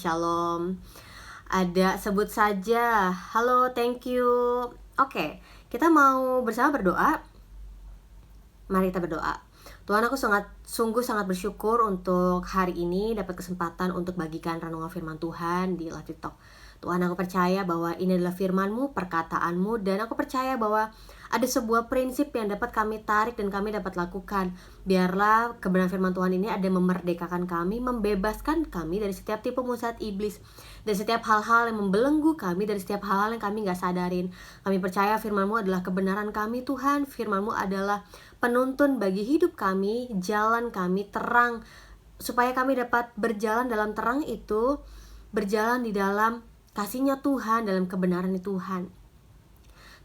Shalom. Ada sebut saja. Halo, thank you. Oke, kita mau bersama berdoa. Mari kita berdoa. Tuhan, aku sungguh sangat bersyukur untuk hari ini dapat kesempatan untuk bagikan renungan firman Tuhan di Live TikTok. Tuhan, aku percaya bahwa ini adalah firman-Mu, perkataan-Mu, dan aku percaya bahwa ada sebuah prinsip yang dapat kami tarik dan kami dapat lakukan. Biarlah kebenaran firman Tuhan ini ada memerdekakan kami, membebaskan kami dari setiap tipu muslihat iblis, dari setiap hal-hal yang membelenggu kami, dari setiap hal-hal yang kami gak sadarin. Kami percaya firman-Mu adalah kebenaran kami, Tuhan. Firman-Mu adalah penuntun bagi hidup kami, jalan kami terang, supaya kami dapat berjalan dalam terang itu, berjalan di dalam kasih-Nya Tuhan, dalam kebenaran Tuhan.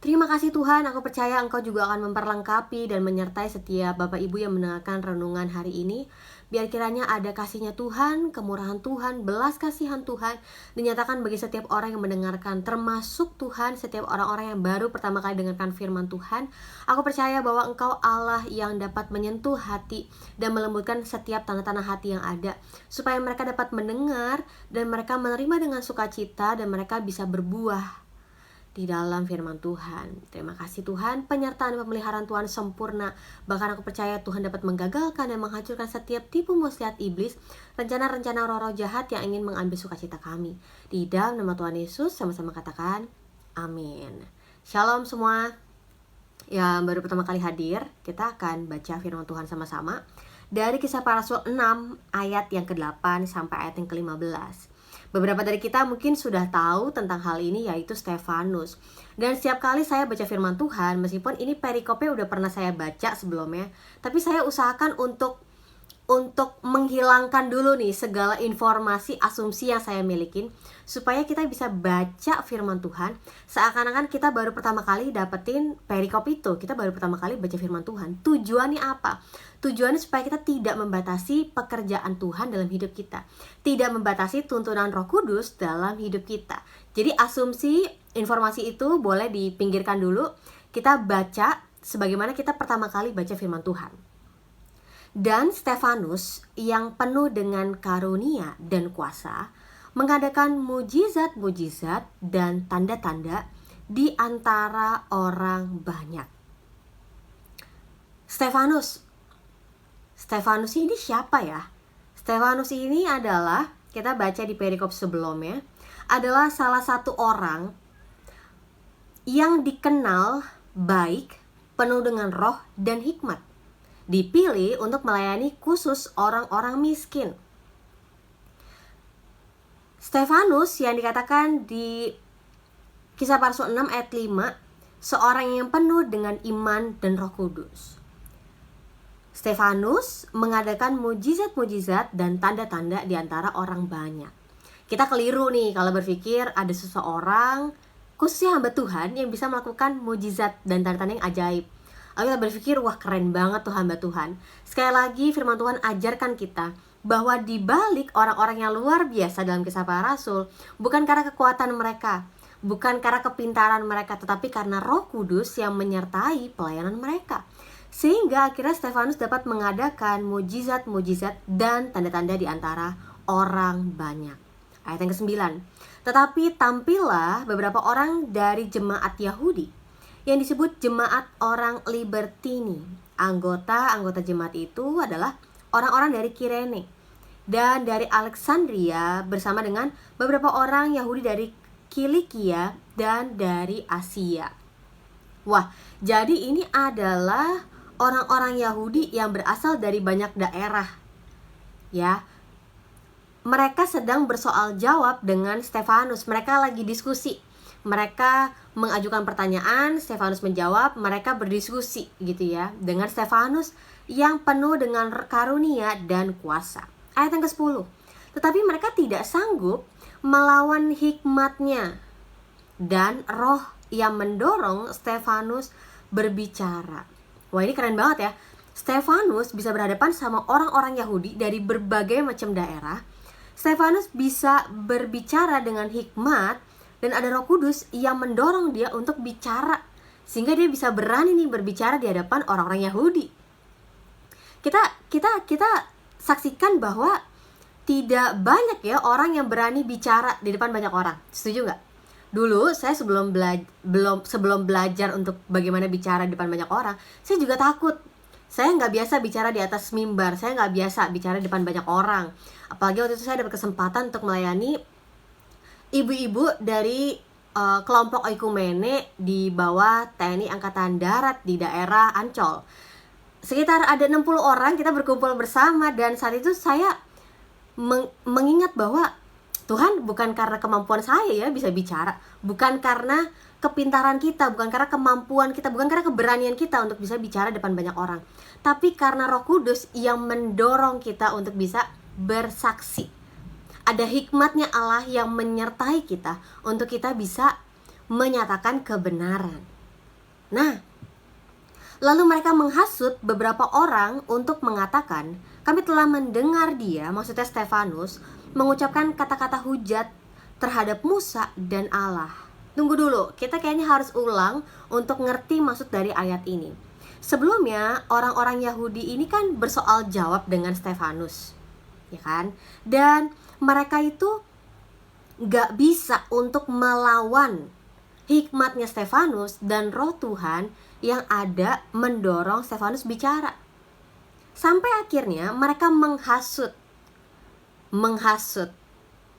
Terima kasih Tuhan, aku percaya Engkau juga akan memperlengkapi dan menyertai setiap Bapak Ibu yang mendengarkan renungan hari ini. Biar kiranya ada kasih-Nya Tuhan, kemurahan Tuhan, belas kasihan Tuhan dinyatakan bagi setiap orang yang mendengarkan, termasuk Tuhan setiap orang-orang yang baru pertama kali dengarkan firman Tuhan. Aku percaya bahwa Engkau Allah yang dapat menyentuh hati dan melembutkan setiap tanda-tanda hati yang ada, supaya mereka dapat mendengar dan mereka menerima dengan sukacita dan mereka bisa berbuah di dalam firman Tuhan. Terima kasih Tuhan, penyertaan dan pemeliharaan Tuhan sempurna. Bahkan aku percaya Tuhan dapat menggagalkan dan menghancurkan setiap tipu muslihat iblis, rencana-rencana roh-roh jahat yang ingin mengambil sukacita kami. Di dalam nama Tuhan Yesus, sama-sama katakan amin. Shalom semua. Yang baru pertama kali hadir, kita akan baca firman Tuhan sama-sama dari Kisah Para Rasul 6 ayat yang ke-8 sampai ayat yang ke-15. Beberapa dari kita mungkin sudah tahu tentang hal ini, yaitu Stefanus. Dan setiap kali saya baca firman Tuhan, meskipun ini perikopnya udah pernah saya baca sebelumnya, tapi saya usahakan untuk menghilangkan dulu nih segala informasi asumsi yang saya milikin, supaya kita bisa baca firman Tuhan seakan-akan kita baru pertama kali dapetin perikop itu, kita baru pertama kali baca firman Tuhan. Tujuannya apa? Tujuannya supaya kita tidak membatasi pekerjaan Tuhan dalam hidup kita, tidak membatasi tuntunan Roh Kudus dalam hidup kita. Jadi asumsi informasi itu boleh dipinggirkan dulu, kita baca sebagaimana kita pertama kali baca firman Tuhan. Dan Stefanus yang penuh dengan karunia dan kuasa mengadakan mujizat-mujizat dan tanda-tanda di antara orang banyak. Stefanus ini siapa ya? Stefanus ini adalah, kita baca di perikop sebelumnya, adalah salah satu orang yang dikenal baik, penuh dengan roh dan hikmat, dipilih untuk melayani khusus orang-orang miskin. Stefanus yang dikatakan di Kisah Para Rasul 6 ayat 5, seorang yang penuh dengan iman dan Roh Kudus. Stefanus mengadakan mujizat-mujizat dan tanda-tanda di antara orang banyak. Kita keliru nih kalau berpikir ada seseorang, khususnya hamba Tuhan, yang bisa melakukan mujizat dan tanda-tanda yang ajaib. Lalu kita berpikir, wah keren banget tuh hamba Tuhan. Sekali lagi firman Tuhan ajarkan kita bahwa di balik orang-orang yang luar biasa dalam Kisah Para Rasul, bukan karena kekuatan mereka, bukan karena kepintaran mereka, tetapi karena Roh Kudus yang menyertai pelayanan mereka. Sehingga akhirnya Stefanus dapat mengadakan mujizat-mujizat dan tanda-tanda di antara orang banyak. Ayat yang ke-9. Tetapi tampillah beberapa orang dari jemaat Yahudi yang disebut jemaat orang Libertini. Anggota jemaat itu adalah orang-orang dari Kirene dan dari Alexandria, bersama dengan beberapa orang Yahudi dari Kilikia dan dari Asia. Wah, jadi ini adalah orang-orang Yahudi yang berasal dari banyak daerah. Ya, mereka sedang bersoal jawab dengan Stefanus. Mereka lagi diskusi. Mereka mengajukan pertanyaan, Stefanus menjawab, mereka berdiskusi gitu ya, dengan Stefanus yang penuh dengan karunia dan kuasa. Ayat yang ke-10. Tetapi mereka tidak sanggup melawan hikmatnya dan roh yang mendorong Stefanus berbicara. Wah, ini keren banget ya. Stefanus bisa berhadapan sama orang-orang Yahudi dari berbagai macam daerah. Stefanus bisa berbicara dengan hikmat dan ada Roh Kudus yang mendorong dia untuk bicara, sehingga dia bisa berani nih berbicara di hadapan orang-orang Yahudi. Kita saksikan bahwa tidak banyak ya orang yang berani bicara di depan banyak orang. Setuju nggak? Dulu saya sebelum belajar untuk bagaimana bicara di depan banyak orang, saya juga takut. Saya nggak biasa bicara di atas mimbar, saya nggak biasa bicara di depan banyak orang. Apalagi waktu itu saya dapat kesempatan untuk melayani ibu-ibu dari kelompok oikumene di bawah TNI Angkatan Darat di daerah Ancol. Sekitar ada 60 orang kita berkumpul bersama, dan saat itu saya mengingat bahwa Tuhan, bukan karena kemampuan saya ya bisa bicara, bukan karena kepintaran kita, bukan karena kemampuan kita, bukan karena keberanian kita untuk bisa bicara depan banyak orang, tapi karena Roh Kudus yang mendorong kita untuk bisa bersaksi. Ada hikmatnya Allah yang menyertai kita untuk kita bisa menyatakan kebenaran. Nah, lalu mereka menghasut beberapa orang untuk mengatakan, kami telah mendengar dia, maksudnya Stefanus, mengucapkan kata-kata hujat terhadap Musa dan Allah. Tunggu dulu, kita kayaknya harus ulang untuk ngerti maksud dari ayat ini. Sebelumnya, orang-orang Yahudi ini kan bersoal jawab dengan Stefanus, ya kan? Dan mereka itu gak bisa untuk melawan hikmatnya Stefanus dan Roh Tuhan yang ada mendorong Stefanus bicara. Sampai akhirnya mereka menghasut.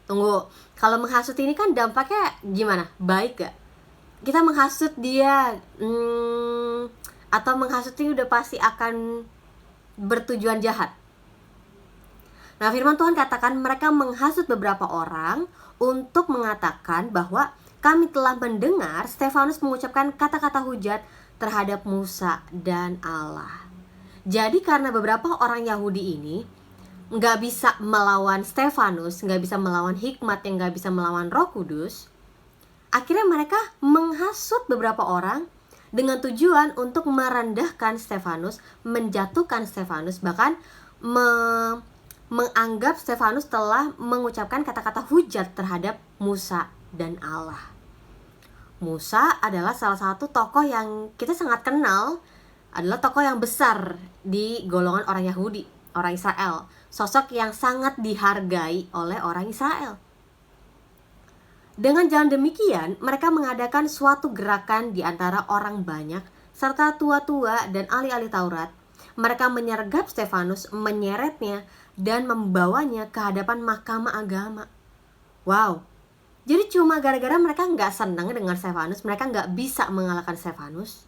Tunggu, kalau menghasut ini kan dampaknya gimana? Baik gak? Kita menghasut dia atau menghasut ini udah pasti akan bertujuan jahat. Nah, firman Tuhan katakan mereka menghasut beberapa orang untuk mengatakan bahwa kami telah mendengar Stefanus mengucapkan kata-kata hujat terhadap Musa dan Allah. Jadi karena beberapa orang Yahudi ini gak bisa melawan Stefanus, gak bisa melawan hikmat yang gak bisa melawan Roh Kudus, akhirnya mereka menghasut beberapa orang dengan tujuan untuk merendahkan Stefanus, menjatuhkan Stefanus, bahkan menganggap Stefanus telah mengucapkan kata-kata hujat terhadap Musa dan Allah. Musa adalah salah satu tokoh yang kita sangat kenal, adalah tokoh yang besar di golongan orang Yahudi, orang Israel, sosok yang sangat dihargai oleh orang Israel. Dengan jalan demikian, mereka mengadakan suatu gerakan di antara orang banyak, serta tua-tua dan ahli-ahli Taurat. Mereka menyergap Stefanus, menyeretnya, dan membawanya ke hadapan mahkamah agama. Wow, jadi cuma gara-gara mereka gak senang dengan Stefanus, mereka gak bisa mengalahkan Stefanus,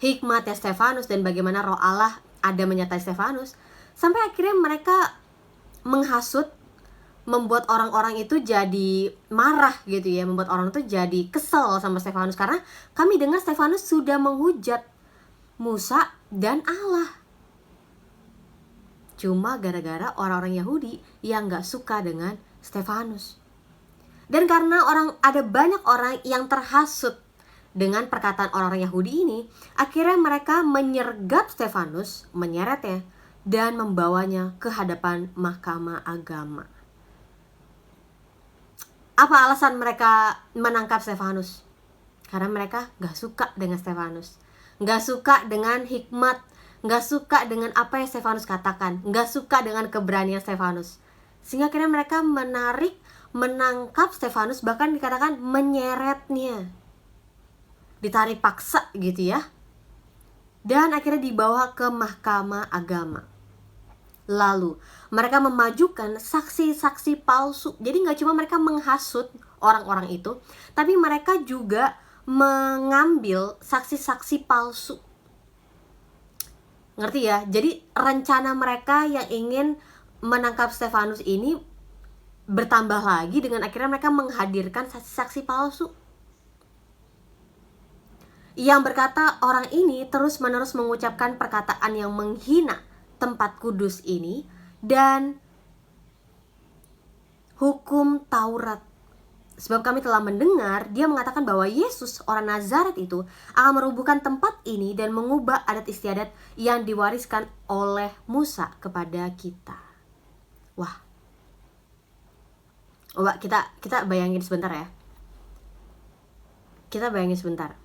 hikmatnya Stefanus dan bagaimana Roh Allah ada menyertai Stefanus, sampai akhirnya mereka menghasut, membuat orang-orang itu jadi marah gitu ya, membuat orang itu jadi kesel sama Stefanus karena kami dengar Stefanus sudah menghujat Musa dan Allah. Cuma gara-gara orang-orang Yahudi yang gak suka dengan Stefanus. Dan karena ada banyak orang yang terhasut dengan perkataan orang-orang Yahudi ini, akhirnya mereka menyergap Stefanus, menyeretnya, dan membawanya ke hadapan mahkamah agama. Apa alasan mereka menangkap Stefanus? Karena mereka gak suka dengan Stefanus, gak suka dengan hikmat, gak suka dengan apa yang Stefanus katakan, gak suka dengan keberanian Stefanus. Sehingga akhirnya mereka menangkap Stefanus, bahkan dikatakan menyeretnya, ditarik paksa gitu ya, dan akhirnya dibawa ke mahkamah agama. Lalu mereka memajukan saksi-saksi palsu. Jadi gak cuma mereka menghasut orang-orang itu, tapi mereka juga mengambil saksi-saksi palsu. Ngerti ya? Jadi rencana mereka yang ingin menangkap Stefanus ini bertambah lagi dengan akhirnya mereka menghadirkan saksi-saksi palsu yang berkata orang ini terus-menerus mengucapkan perkataan yang menghina tempat kudus ini dan hukum Taurat. Sebab kami telah mendengar dia mengatakan bahwa Yesus orang Nazaret itu akan merubuhkan tempat ini dan mengubah adat istiadat yang diwariskan oleh Musa kepada kita. Wah, kita bayangin sebentar ya. Kita bayangin sebentar.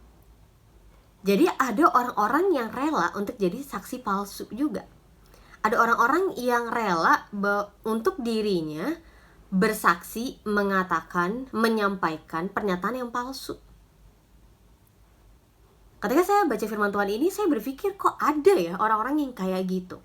Jadi ada orang-orang yang rela untuk jadi saksi palsu juga. ada orang-orang yang rela untuk dirinya bersaksi, mengatakan, menyampaikan pernyataan yang palsu. Ketika saya baca firman Tuhan ini, saya berpikir kok ada ya orang-orang yang kayak gitu.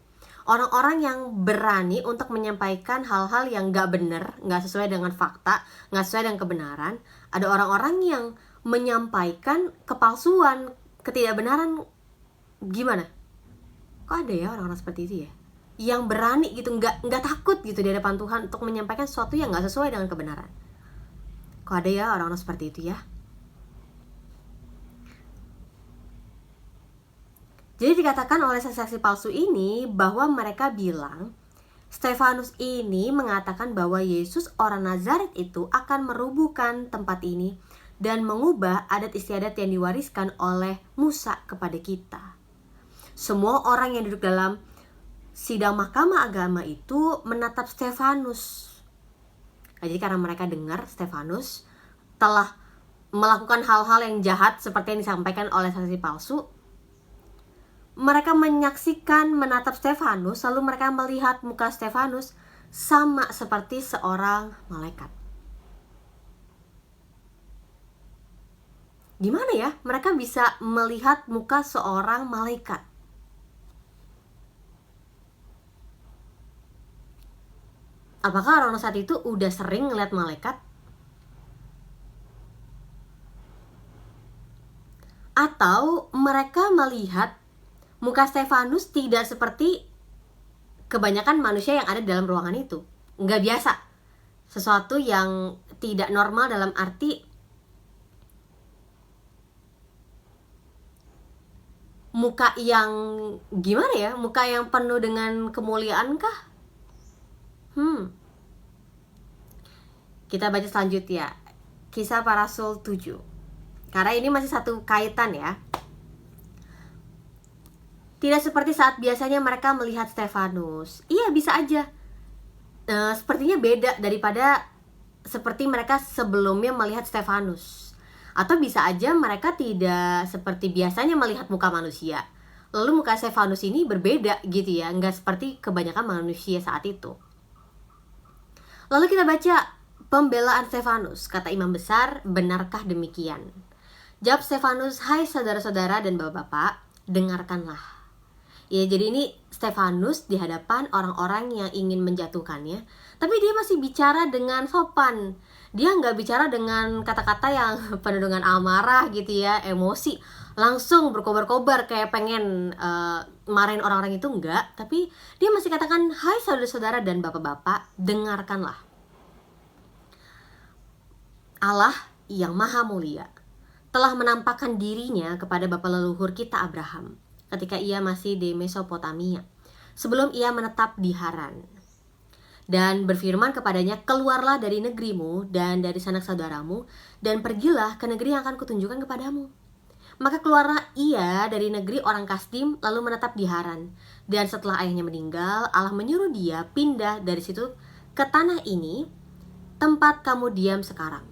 Orang-orang yang berani untuk menyampaikan hal-hal yang gak benar, gak sesuai dengan fakta, gak sesuai dengan kebenaran. Ada orang-orang yang menyampaikan kepalsuan, ketidakbenaran. Gimana? Kok ada ya orang-orang seperti itu ya? Yang berani gitu, gak takut gitu di hadapan Tuhan untuk menyampaikan sesuatu yang gak sesuai dengan kebenaran. Kok ada ya orang-orang seperti itu ya? Jadi dikatakan oleh saksi-saksi palsu ini bahwa mereka bilang Stefanus ini mengatakan bahwa Yesus orang Nazaret itu akan merubuhkan tempat ini dan mengubah adat istiadat yang diwariskan oleh Musa kepada kita. Semua orang yang duduk dalam sidang mahkamah agama itu menatap Stefanus. Jadi karena mereka dengar Stefanus telah melakukan hal-hal yang jahat seperti yang disampaikan oleh saksi palsu, mereka menyaksikan, menatap Stefanus, lalu mereka melihat muka Stefanus sama seperti seorang malaikat. Gimana ya mereka bisa melihat muka seorang malaikat? Apakah orang saat itu udah sering ngeliat malaikat? Atau mereka melihat muka Stefanus tidak seperti kebanyakan manusia yang ada di dalam ruangan itu. Nggak biasa. Sesuatu yang tidak normal dalam arti muka yang gimana ya? Muka yang penuh dengan kemuliaan kah? Kita baca selanjutnya. Kisah Para Rasul 7. Karena ini masih satu kaitan ya. Tidak seperti saat biasanya mereka melihat Stefanus. Iya, bisa aja. Sepertinya beda daripada seperti mereka sebelumnya melihat Stefanus. Atau bisa aja mereka tidak seperti biasanya melihat muka manusia. Lalu muka Stefanus ini berbeda gitu ya. Nggak seperti kebanyakan manusia saat itu. Lalu kita baca pembelaan Stefanus. Kata imam besar, benarkah demikian? Jawab Stefanus, hai saudara-saudara dan bapak-bapak, dengarkanlah. Ya, jadi ini Stefanus di hadapan orang-orang yang ingin menjatuhkannya, tapi dia masih bicara dengan sopan. Dia nggak bicara dengan kata-kata yang penuh dengan amarah gitu ya, emosi, langsung berkobar-kobar kayak pengen marahin orang-orang itu, enggak. Tapi dia masih katakan, hai saudara-saudara dan bapak-bapak, dengarkanlah. Allah yang maha mulia telah menampakkan dirinya kepada bapa leluhur kita Abraham ketika ia masih di Mesopotamia, sebelum ia menetap di Haran. Dan berfirman kepadanya, keluarlah dari negerimu dan dari sanak saudaramu, dan pergilah ke negeri yang akan kutunjukkan kepadamu. Maka keluarlah ia dari negeri orang Kasdim, lalu menetap di Haran. Dan setelah ayahnya meninggal, Allah menyuruh dia pindah dari situ ke tanah ini, tempat kamu diam sekarang.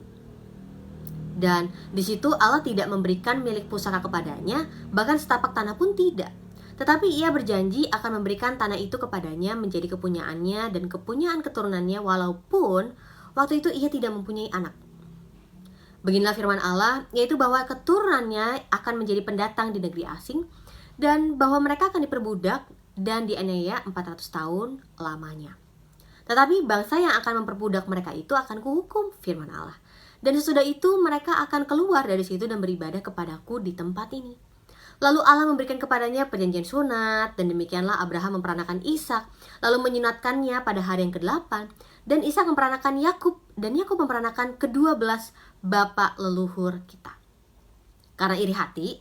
Dan di situ Allah tidak memberikan milik pusaka kepadanya, bahkan setapak tanah pun tidak. Tetapi ia berjanji akan memberikan tanah itu kepadanya menjadi kepunyaannya dan kepunyaan keturunannya, walaupun waktu itu ia tidak mempunyai anak. Beginilah firman Allah, yaitu bahwa keturunannya akan menjadi pendatang di negeri asing, dan bahwa mereka akan diperbudak dan dianiaya 400 tahun lamanya. Tetapi bangsa yang akan memperbudak mereka itu akan kuhukum, firman Allah. Dan sesudah itu mereka akan keluar dari situ dan beribadah kepadaku di tempat ini. Lalu Allah memberikan kepadanya perjanjian sunat, dan demikianlah Abraham memperanakan Ishak, lalu menyunatkannya pada hari yang ke-8, dan Ishak memperanakan Yakub, dan Yakub memperanakan ke-12 bapak leluhur kita. Karena iri hati,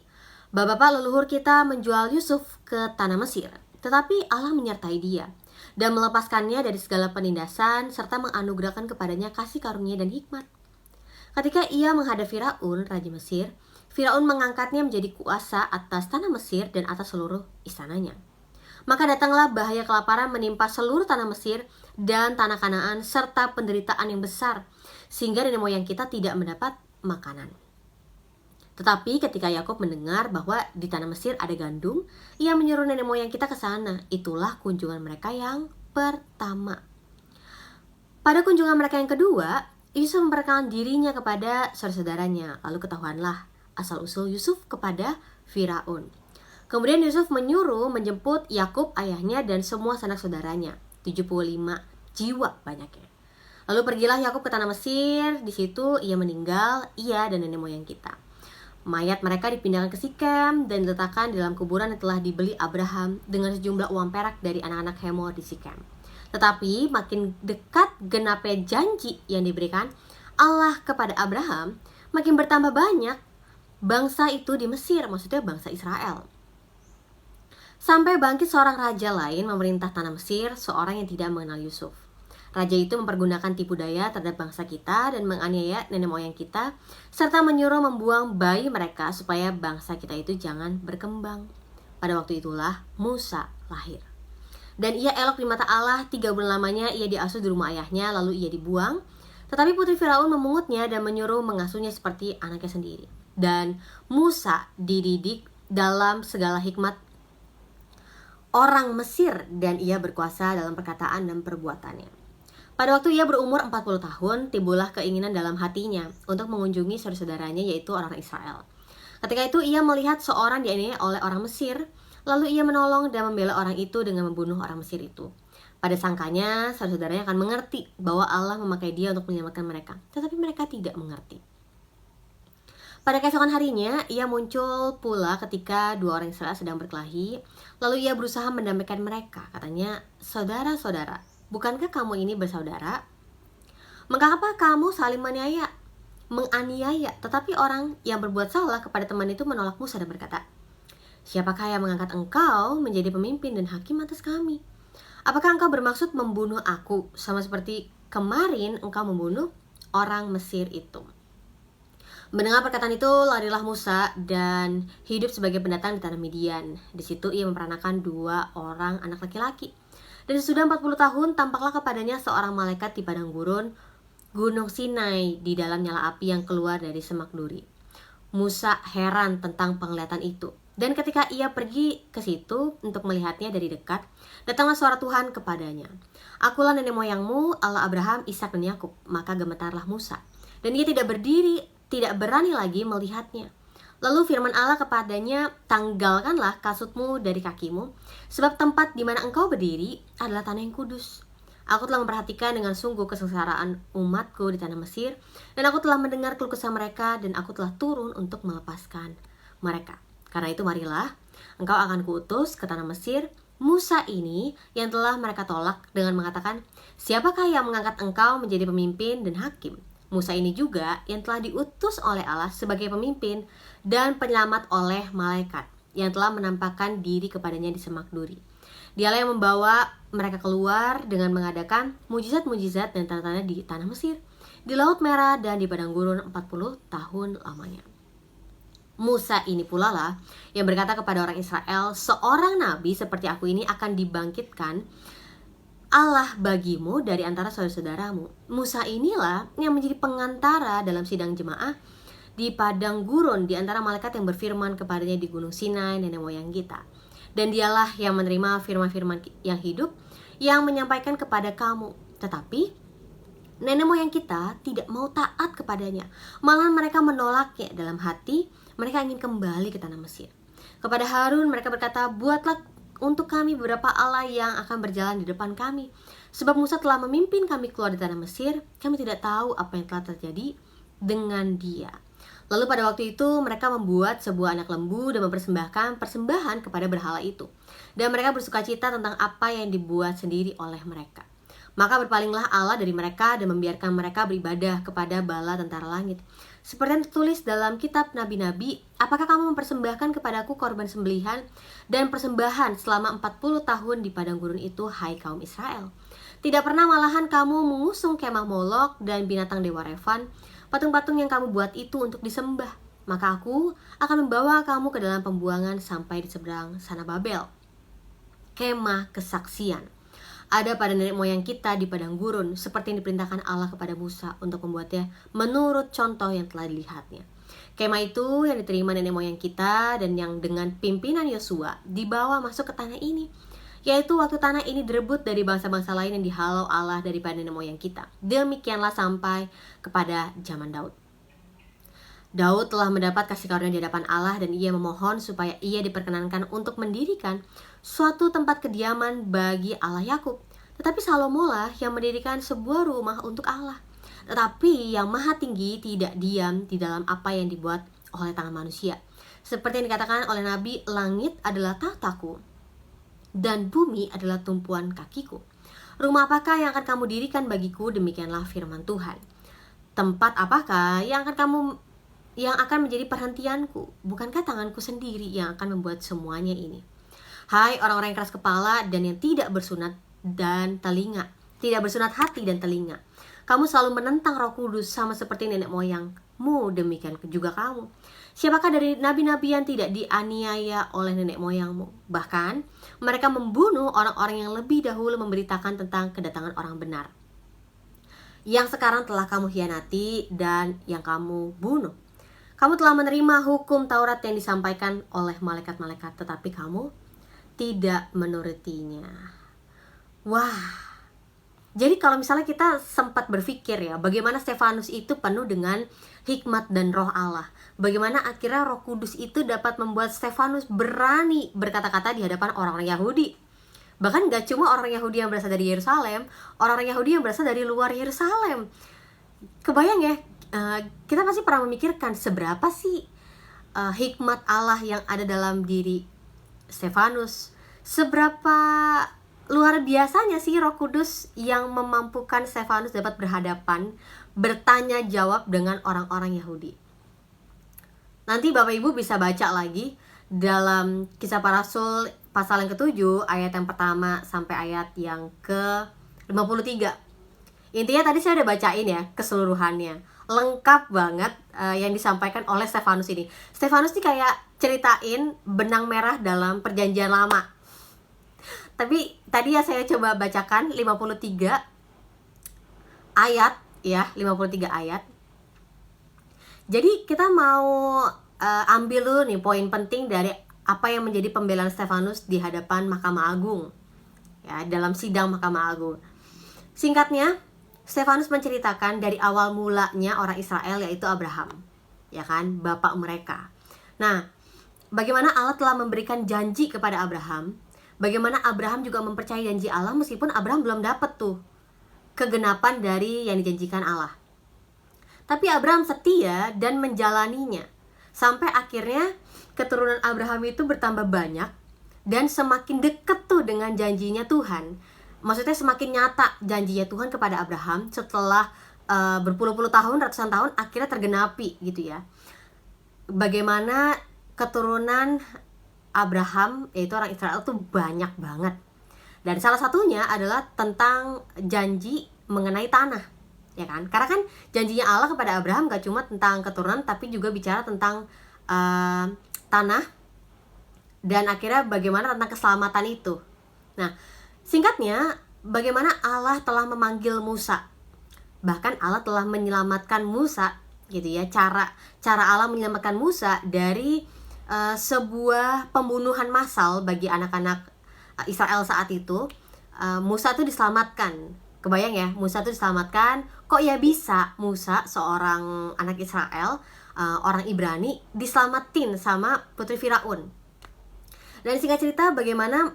bapak leluhur kita menjual Yusuf ke tanah Mesir, tetapi Allah menyertai dia dan melepaskannya dari segala penindasan serta menganugerahkan kepadanya kasih karunia dan hikmat. Ketika ia menghadap Firaun, raja Mesir, Firaun mengangkatnya menjadi kuasa atas tanah Mesir dan atas seluruh istananya. Maka datanglah bahaya kelaparan menimpa seluruh tanah Mesir dan tanah Kanaan serta penderitaan yang besar, sehingga nenek moyang kita tidak mendapat makanan. Tetapi ketika Yakub mendengar bahwa di tanah Mesir ada gandum, ia menyuruh nenek moyang kita ke sana. Itulah kunjungan mereka yang pertama. Pada kunjungan mereka yang kedua, Yusuf memperkenalkan dirinya kepada saudara-saudaranya. Lalu ketahuanlah asal-usul Yusuf kepada Firaun. Kemudian Yusuf menyuruh menjemput Yakub ayahnya dan semua sanak saudaranya, 75 jiwa banyaknya. Lalu pergilah Yakub ke tanah Mesir. Di situ ia meninggal, ia dan nenek moyang kita. Mayat mereka dipindahkan ke Sikem dan diletakkan dalam kuburan yang telah dibeli Abraham dengan sejumlah uang perak dari anak-anak Hemor di Sikem. Tetapi makin dekat genapnya janji yang diberikan Allah kepada Abraham, makin bertambah banyak bangsa itu di Mesir, maksudnya bangsa Israel. Sampai bangkit seorang raja lain memerintah tanah Mesir, seorang yang tidak mengenal Yusuf. Raja itu mempergunakan tipu daya terhadap bangsa kita dan menganiaya nenek moyang kita, serta menyuruh membuang bayi mereka supaya bangsa kita itu jangan berkembang. Pada waktu itulah Musa lahir. Dan ia elok di mata Allah, 3 bulan lamanya ia diasuh di rumah ayahnya, lalu ia dibuang. Tetapi putri Firaun memungutnya dan menyuruh mengasuhnya seperti anaknya sendiri. Dan Musa dididik dalam segala hikmat orang Mesir dan ia berkuasa dalam perkataan dan perbuatannya. Pada waktu ia berumur 40 tahun, timbullah keinginan dalam hatinya untuk mengunjungi saudara-saudaranya yaitu orang Israel. Ketika itu ia melihat seorang dianiaya oleh orang Mesir, lalu ia menolong dan membela orang itu dengan membunuh orang Mesir itu. Pada sangkanya, saudara-saudaranya akan mengerti bahwa Allah memakai dia untuk menyelamatkan mereka, tetapi mereka tidak mengerti. Pada keesokan harinya, ia muncul pula ketika 2 orang Israel sedang berkelahi, lalu ia berusaha mendamaikan mereka. Katanya, "Saudara-saudara, bukankah kamu ini bersaudara? Mengapa kamu saling menganiaya?" Tetapi orang yang berbuat salah kepada teman itu menolak Musa dan berkata, "Siapakah yang mengangkat engkau menjadi pemimpin dan hakim atas kami? Apakah engkau bermaksud membunuh aku sama seperti kemarin engkau membunuh orang Mesir itu?" Mendengar perkataan itu, larilah Musa dan hidup sebagai pendatang di tanah Midian. Di situ ia memperanakan 2 orang anak laki-laki. Dan sesudah 40 tahun, tampaklah kepadanya seorang malaikat di padang gurun, Gunung Sinai, di dalam nyala api yang keluar dari semak duri. Musa heran tentang penglihatan itu. Dan ketika ia pergi ke situ untuk melihatnya dari dekat, datanglah suara Tuhan kepadanya. "Akulah nenek moyangmu, Allah Abraham, Ishak dan Yakub." Maka gemetarlah Musa. Dan ia tidak berani lagi melihatnya. Lalu firman Allah kepadanya, "Tanggalkanlah kasutmu dari kakimu, sebab tempat di mana engkau berdiri adalah tanah yang kudus. Aku telah memperhatikan dengan sungguh kesengsaraan umatku di tanah Mesir, dan aku telah mendengar keluh kesah mereka, dan aku telah turun untuk melepaskan mereka. Karena itu marilah, engkau akan kuutus ke tanah Mesir Musa ini yang telah mereka tolak dengan mengatakan, 'Siapakah yang mengangkat engkau menjadi pemimpin dan hakim?' Musa ini juga yang telah diutus oleh Allah sebagai pemimpin dan penyelamat oleh malaikat yang telah menampakkan diri kepadanya di semak duri. Dialah yang membawa mereka keluar dengan mengadakan mujizat-mujizat dan tanda-tanda di tanah Mesir, di Laut Merah dan di padang gurun 40 tahun lamanya." Musa ini pula lah yang berkata kepada orang Israel, "Seorang nabi seperti aku ini akan dibangkitkan Allah bagimu dari antara saudara-saudaramu." Musa inilah yang menjadi pengantara dalam sidang jemaah di padang gurun di antara malaikat yang berfirman kepadanya di Gunung Sinai, nenek moyang kita. Dan dialah yang menerima firman-firman yang hidup yang menyampaikan kepada kamu. Tetapi nenek moyang kita tidak mau taat kepadanya. Malahan mereka menolaknya dalam hati, mereka ingin kembali ke tanah Mesir. Kepada Harun mereka berkata, "Buatlah untuk kami beberapa Allah yang akan berjalan di depan kami. Sebab Musa telah memimpin kami keluar di tanah Mesir, kami tidak tahu apa yang telah terjadi dengan dia." Lalu pada waktu itu mereka membuat sebuah anak lembu dan mempersembahkan persembahan kepada berhala itu. Dan mereka bersukacita tentang apa yang dibuat sendiri oleh mereka. Maka berpalinglah Allah dari mereka dan membiarkan mereka beribadah kepada bala tentara langit. Seperti yang tertulis dalam kitab nabi-nabi, "Apakah kamu mempersembahkan kepadaku korban sembelihan dan persembahan selama 40 tahun di padang gurun itu, hai kaum Israel? Tidak pernah malahan kamu mengusung kemah Molok dan binatang dewa Revan, patung-patung yang kamu buat itu untuk disembah. Maka aku akan membawa kamu ke dalam pembuangan sampai di seberang sana Babel." Kemah kesaksian ada pada nenek moyang kita di padang gurun, seperti yang diperintahkan Allah kepada Musa untuk membuatnya menurut contoh yang telah dilihatnya. Kemah itu yang diterima nenek moyang kita dan yang dengan pimpinan Yosua dibawa masuk ke tanah ini, yaitu waktu tanah ini direbut dari bangsa-bangsa lain yang dihalau Allah daripada nenek moyang kita. Demikianlah sampai kepada zaman Daud. Daud telah mendapat kasih karunia di hadapan Allah dan ia memohon supaya ia diperkenankan untuk mendirikan suatu tempat kediaman bagi Allah Yakub. Tetapi Salomo lah yang mendirikan sebuah rumah untuk Allah. Tetapi yang Maha Tinggi tidak diam di dalam apa yang dibuat oleh tangan manusia. Seperti yang dikatakan oleh Nabi, langit adalah tahtaku dan bumi adalah tumpuan kakiku. Rumah apakah yang akan kamu dirikan bagiku? Demikianlah firman Tuhan. Tempat apakah yang akan menjadi perhentianku? Bukankah tanganku sendiri yang akan membuat semuanya ini? Hai orang-orang yang keras kepala dan yang tidak bersunat hati dan telinga. Kamu selalu menentang Roh Kudus sama seperti nenek moyangmu, demikian juga kamu. Siapakah dari nabi-nabi yang tidak dianiaya oleh nenek moyangmu? Bahkan mereka membunuh orang-orang yang lebih dahulu memberitakan tentang kedatangan orang benar, yang sekarang telah kamu hianati dan yang kamu bunuh. Kamu telah menerima hukum Taurat yang disampaikan oleh malaikat-malaikat, tetapi kamu tidak menurutinya. Wah, jadi kalau misalnya kita sempat berpikir ya, bagaimana Stefanus itu penuh dengan hikmat dan roh Allah. Bagaimana akhirnya Roh Kudus itu dapat membuat Stefanus berani berkata-kata di hadapan orang-orang Yahudi. Bahkan gak cuma orang Yahudi yang berasal dari Yerusalem, orang-orang Yahudi yang berasal dari luar Yerusalem. Kebayang ya, kita pasti pernah memikirkan seberapa sih hikmat Allah yang ada dalam diri Stefanus. Seberapa luar biasanya sih Roh Kudus yang memampukan Stefanus dapat bertanya jawab dengan orang-orang Yahudi. Nanti Bapak Ibu bisa baca lagi dalam Kisah Para Rasul pasal yang ke-7 ayat yang pertama sampai ayat yang ke-53. Intinya tadi saya udah bacain ya keseluruhannya, lengkap banget yang disampaikan oleh Stefanus ini. Stefanus ini kayak ceritain benang merah dalam perjanjian lama. Tapi tadi ya saya coba bacakan 53 ayat ya, 53 ayat. Jadi kita mau ambil dulu nih poin penting dari apa yang menjadi pembelaan Stefanus di hadapan Mahkamah Agung. Ya, dalam sidang Mahkamah Agung. Singkatnya, Stefanus menceritakan dari awal mulanya orang Israel, yaitu Abraham, ya kan, bapak mereka. Nah, bagaimana Allah telah memberikan janji kepada Abraham, bagaimana Abraham juga mempercayai janji Allah meskipun Abraham belum dapat tuh kegenapan dari yang dijanjikan Allah. Tapi Abraham setia dan menjalaninya, sampai akhirnya keturunan Abraham itu bertambah banyak dan semakin dekat tuh dengan janjinya Tuhan. Maksudnya semakin nyata janjinya Tuhan kepada Abraham setelah berpuluh-puluh tahun, ratusan tahun, akhirnya tergenapi gitu ya. Bagaimana keturunan Abraham, yaitu orang Israel, tuh banyak banget. Dan salah satunya adalah tentang janji mengenai tanah, ya kan? Karena kan janjinya Allah kepada Abraham gak cuma tentang keturunan, tapi juga bicara tentang tanah, dan akhirnya bagaimana tentang keselamatan itu. Nah, singkatnya, bagaimana Allah telah memanggil Musa. Bahkan Allah telah menyelamatkan Musa, gitu ya. Cara Allah menyelamatkan Musa dari sebuah pembunuhan massal bagi anak-anak Israel saat itu. Musa itu diselamatkan. Kebayang ya, Musa itu diselamatkan. Kok ya bisa Musa, seorang anak Israel, orang Ibrani, diselamatin sama putri Firaun. Dan singkat cerita, bagaimana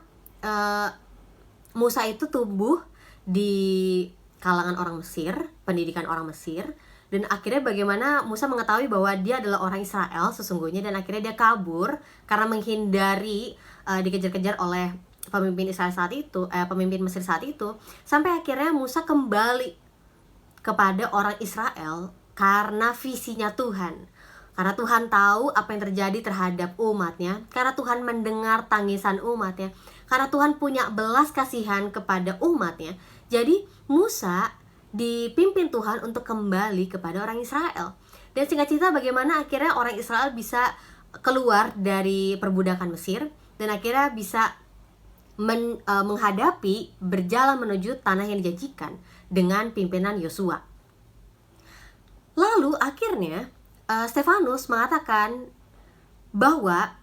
Musa itu tumbuh di kalangan orang Mesir, pendidikan orang Mesir, dan akhirnya bagaimana Musa mengetahui bahwa dia adalah orang Israel sesungguhnya, dan akhirnya dia kabur karena menghindari dikejar-kejar oleh pemimpin Israel saat itu, pemimpin Mesir saat itu, sampai akhirnya Musa kembali kepada orang Israel karena visinya Tuhan. Karena Tuhan tahu apa yang terjadi terhadap umatnya, karena Tuhan mendengar tangisan umatnya, karena Tuhan punya belas kasihan kepada umatnya. Jadi Musa dipimpin Tuhan untuk kembali kepada orang Israel. Dan singkat cerita, bagaimana akhirnya orang Israel bisa keluar dari perbudakan Mesir, dan akhirnya bisa menghadapi, berjalan menuju tanah yang dijanjikan dengan pimpinan Yosua. Lalu akhirnya Stefanus mengatakan bahwa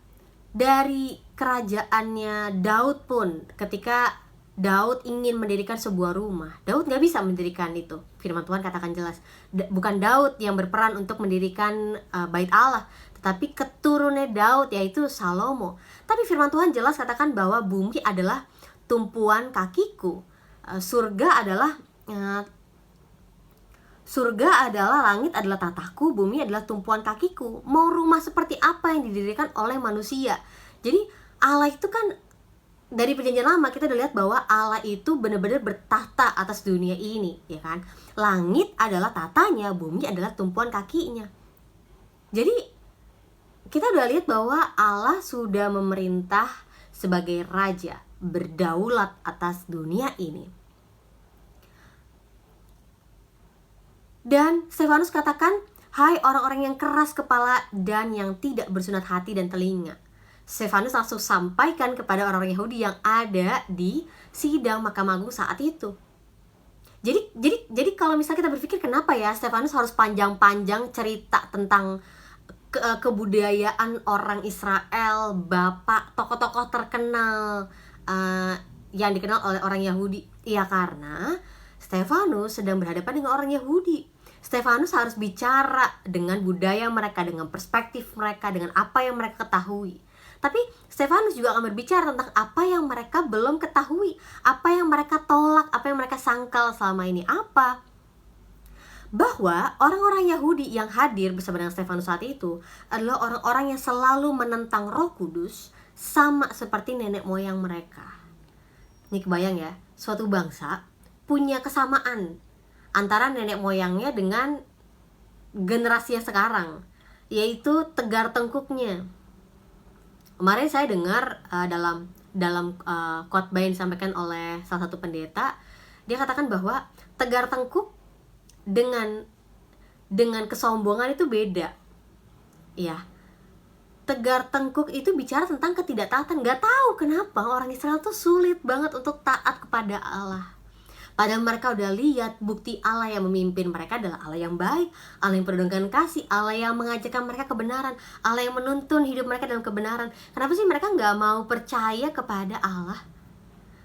dari kerajaannya Daud pun, ketika Daud ingin mendirikan sebuah rumah, Daud gak bisa mendirikan itu. Firman Tuhan katakan jelas, bukan Daud yang berperan untuk mendirikan bait Allah, tetapi keturunannya Daud, yaitu Salomo. Tapi firman Tuhan jelas katakan bahwa bumi adalah tumpuan kakiku, surga adalah langit adalah tataku, bumi adalah tumpuan kakiku. Mau rumah seperti apa yang didirikan oleh manusia? Jadi Allah itu kan, dari perjanjian lama kita udah lihat bahwa Allah itu benar-benar bertahta atas dunia ini, ya kan? Langit adalah tatanya, bumi adalah tumpuan kakinya. Jadi kita udah lihat bahwa Allah sudah memerintah sebagai raja, berdaulat atas dunia ini. Dan Stefanus katakan, hai orang-orang yang keras kepala dan yang tidak bersunat hati dan telinga. Stefanus langsung sampaikan kepada orang-orang Yahudi yang ada di sidang Mahkamah Agung saat itu. Jadi kalau misalnya kita berpikir kenapa ya Stefanus harus panjang-panjang cerita tentang kebudayaan orang Israel, bapak tokoh-tokoh terkenal yang dikenal oleh orang Yahudi. Ya karena Stefanus sedang berhadapan dengan orang Yahudi. Stefanus harus bicara dengan budaya mereka, dengan perspektif mereka, dengan apa yang mereka ketahui. Tapi Stefanus juga akan berbicara tentang apa yang mereka belum ketahui, apa yang mereka tolak, apa yang mereka sangkal selama ini. Apa? Bahwa orang-orang Yahudi yang hadir bersama dengan Stefanus saat itu adalah orang-orang yang selalu menentang Roh Kudus, sama seperti nenek moyang mereka. Ini kebayang ya, suatu bangsa punya kesamaan antara nenek moyangnya dengan generasi yang sekarang, yaitu tegar tengkuknya. Kemarin saya dengar dalam khotbah yang disampaikan oleh salah satu pendeta, dia katakan bahwa tegar tengkuk dengan kesombongan itu beda. Ya, tegar tengkuk itu bicara tentang ketidaktaatan. Gak tahu kenapa orang Israel tuh sulit banget untuk taat kepada Allah. Padahal mereka udah lihat bukti Allah yang memimpin mereka adalah Allah yang baik, Allah yang penuh dengan kasih, Allah yang mengajarkan mereka kebenaran, Allah yang menuntun hidup mereka dalam kebenaran. Kenapa sih mereka gak mau percaya kepada Allah?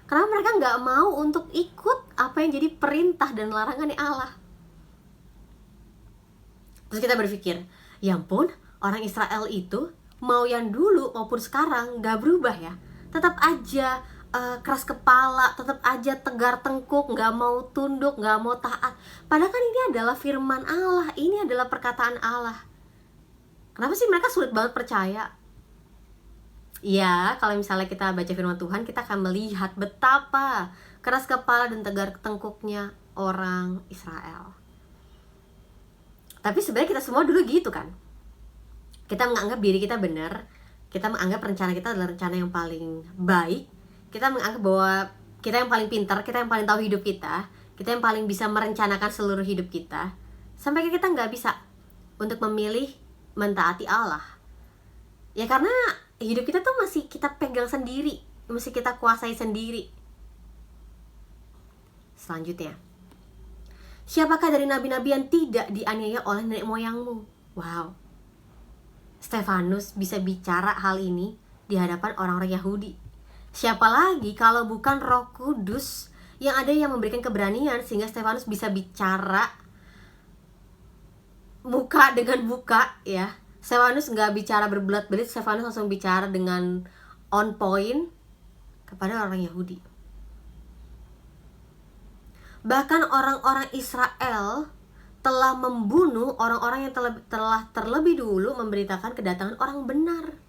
Kenapa mereka gak mau untuk ikut apa yang jadi perintah dan larangannya Allah? Terus kita berpikir, ya ampun, orang Israel itu mau yang dulu maupun sekarang gak berubah ya. Tetap aja keras kepala, tetap aja tegar tengkuk, gak mau tunduk, gak mau taat. Padahal kan ini adalah firman Allah, ini adalah perkataan Allah. Kenapa sih mereka sulit banget percaya? Ya, kalau misalnya kita baca firman Tuhan, kita akan melihat betapa keras kepala dan tegar tengkuknya orang Israel. Tapi sebenarnya kita semua dulu gitu kan. Kita menganggap diri kita benar, kita menganggap rencana kita adalah rencana yang paling baik, kita menganggap bahwa kita yang paling pintar, kita yang paling tahu hidup kita yang paling bisa merencanakan seluruh hidup kita, sampai kita nggak bisa untuk memilih mentaati Allah. Ya karena hidup kita tuh masih kita pegang sendiri, masih kita kuasai sendiri. Selanjutnya, siapakah dari nabi-nabi yang tidak dianiaya oleh nenek moyangmu? Wow, Stefanus bisa bicara hal ini di hadapan orang-orang Yahudi. Siapa lagi kalau bukan Roh Kudus yang ada yang memberikan keberanian sehingga Stefanus bisa bicara muka dengan muka ya. Stefanus nggak bicara berbelit-belit, Stefanus langsung bicara dengan on point kepada orang Yahudi. Bahkan orang-orang Israel telah membunuh orang-orang yang telah terlebih dulu memberitakan kedatangan orang benar.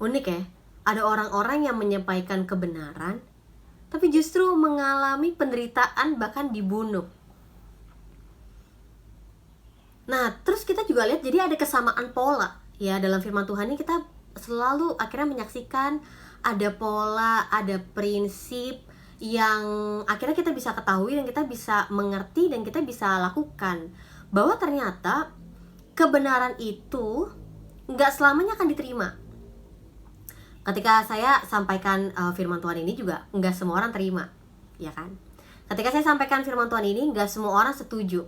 Unik ya, ada orang-orang yang menyampaikan kebenaran tapi justru mengalami penderitaan, bahkan dibunuh. Nah, terus kita juga lihat jadi ada kesamaan pola ya dalam firman Tuhan ini. Kita selalu akhirnya menyaksikan ada pola, ada prinsip yang akhirnya kita bisa ketahui dan kita bisa mengerti dan kita bisa lakukan, bahwa ternyata kebenaran itu nggak selamanya akan diterima. Ketika saya sampaikan firman Tuhan ini juga nggak semua orang terima, ya kan? Ketika saya sampaikan firman Tuhan ini nggak semua orang setuju.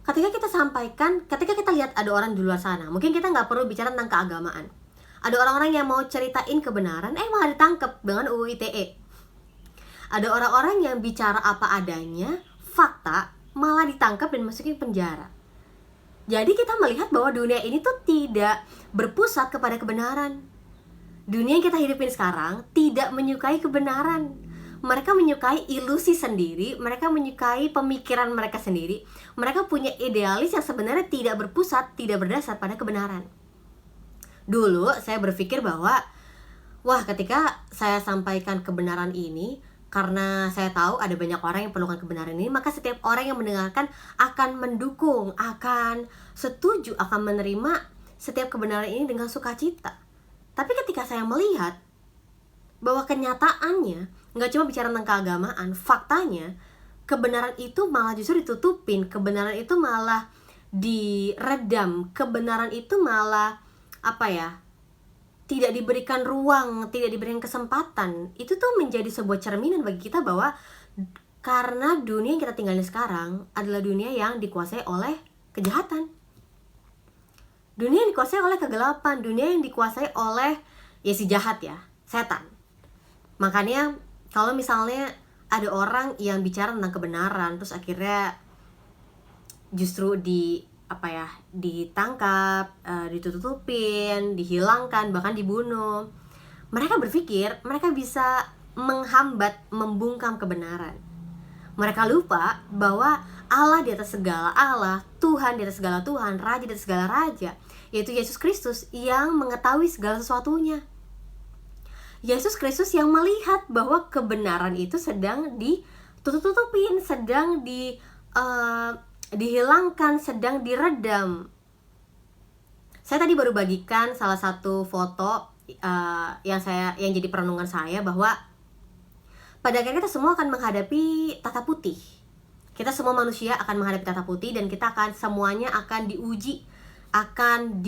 Ketika kita sampaikan, ketika kita lihat ada orang di luar sana, mungkin kita nggak perlu bicara tentang keagamaan. Ada orang-orang yang mau ceritain kebenaran, malah ditangkap dengan UU ITE. Ada orang-orang yang bicara apa adanya, fakta, malah ditangkap dan masukin penjara. Jadi kita melihat bahwa dunia ini tuh tidak berpusat kepada kebenaran. Dunia yang kita hidupin sekarang tidak menyukai kebenaran. Mereka menyukai ilusi sendiri, mereka menyukai pemikiran mereka sendiri. Mereka punya idealis yang sebenarnya tidak berpusat, tidak berdasar pada kebenaran. Dulu saya berpikir bahwa, wah, ketika saya sampaikan kebenaran ini, karena saya tahu ada banyak orang yang perlukan kebenaran ini, maka setiap orang yang mendengarkan akan mendukung, akan setuju, akan menerima setiap kebenaran ini dengan sukacita. Tapi ketika saya melihat bahwa kenyataannya nggak cuma bicara tentang keagamaan, faktanya kebenaran itu malah justru ditutupin, kebenaran itu malah diredam, kebenaran itu malah tidak diberikan ruang, tidak diberikan kesempatan. Itu tuh menjadi sebuah cerminan bagi kita bahwa karena dunia yang kita tinggalin sekarang adalah dunia yang dikuasai oleh kejahatan. Dunia yang dikuasai oleh kegelapan, dunia yang dikuasai oleh si jahat ya, setan. Makanya kalau misalnya ada orang yang bicara tentang kebenaran, terus akhirnya justru ditangkap, ditutupin, dihilangkan, bahkan dibunuh. Mereka berpikir mereka bisa menghambat, membungkam kebenaran. Mereka lupa bahwa Allah di atas segala Allah, Tuhan di atas segala Tuhan, Raja di atas segala Raja, yaitu Yesus Kristus yang mengetahui segala sesuatunya. Yesus Kristus yang melihat bahwa kebenaran itu sedang ditutup-tutupin, sedang dihilangkan, sedang diredam. Saya tadi baru bagikan salah satu foto yang jadi perenungan saya, bahwa pada akhirnya kita semua akan menghadapi tata putih. Kita semua manusia akan menghadapi tata putih, dan kita semuanya akan diuji, akan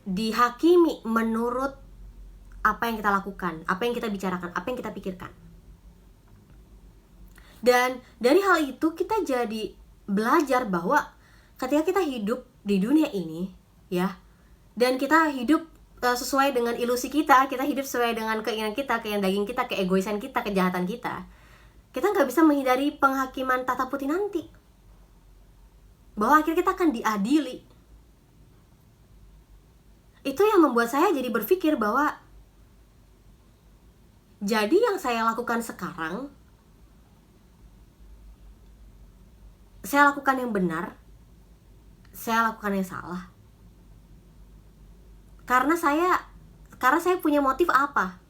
dihakimi menurut apa yang kita lakukan, apa yang kita bicarakan, apa yang kita pikirkan. Dan dari hal itu kita jadi belajar bahwa ketika kita hidup di dunia ini, ya, dan kita hidup sesuai dengan ilusi kita hidup sesuai dengan keinginan kita, keinginan daging kita, keegoisan kita, kejahatan kita nggak bisa menghindari penghakiman tata putih nanti. Bahwa akhirnya kita akan diadili. Itu yang membuat saya jadi berpikir bahwa jadi yang saya lakukan sekarang, saya lakukan yang benar, saya lakukan yang salah. Karena saya punya motif apa?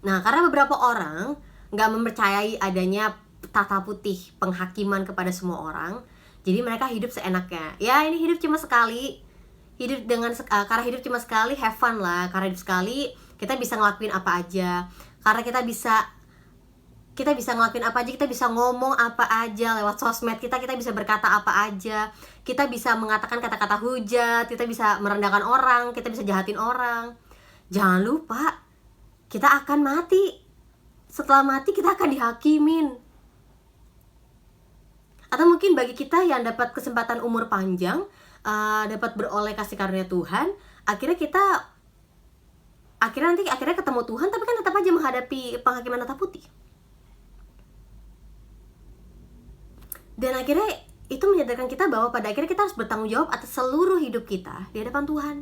Nah, karena beberapa orang nggak mempercayai adanya tata putih penghakiman kepada semua orang, jadi mereka hidup seenaknya. Ya, ini hidup cuma sekali, karena hidup cuma sekali, have fun lah. Karena hidup sekali, kita bisa ngelakuin apa aja. Karena kita bisa ngelakuin apa aja, kita bisa ngomong apa aja lewat sosmed kita bisa berkata apa aja, kita bisa mengatakan kata-kata hujat, kita bisa merendahkan orang, kita bisa jahatin orang. Jangan lupa, kita akan mati. Setelah mati kita akan dihakimin. Atau mungkin bagi kita yang dapat kesempatan umur panjang, dapat beroleh kasih karunia Tuhan, akhirnya ketemu Tuhan, tapi kan tetap aja menghadapi penghakiman tata putih. Dan akhirnya itu menyadarkan kita bahwa pada akhirnya kita harus bertanggung jawab atas seluruh hidup kita di hadapan Tuhan.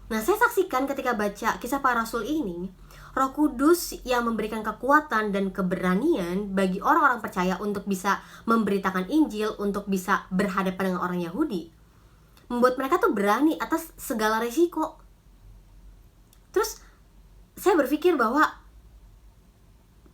Nah, saya saksikan ketika baca kisah para rasul ini, Roh Kudus yang memberikan kekuatan dan keberanian bagi orang-orang percaya untuk bisa memberitakan Injil, untuk bisa berhadapan dengan orang Yahudi, membuat mereka tuh berani atas segala resiko. Terus saya berpikir bahwa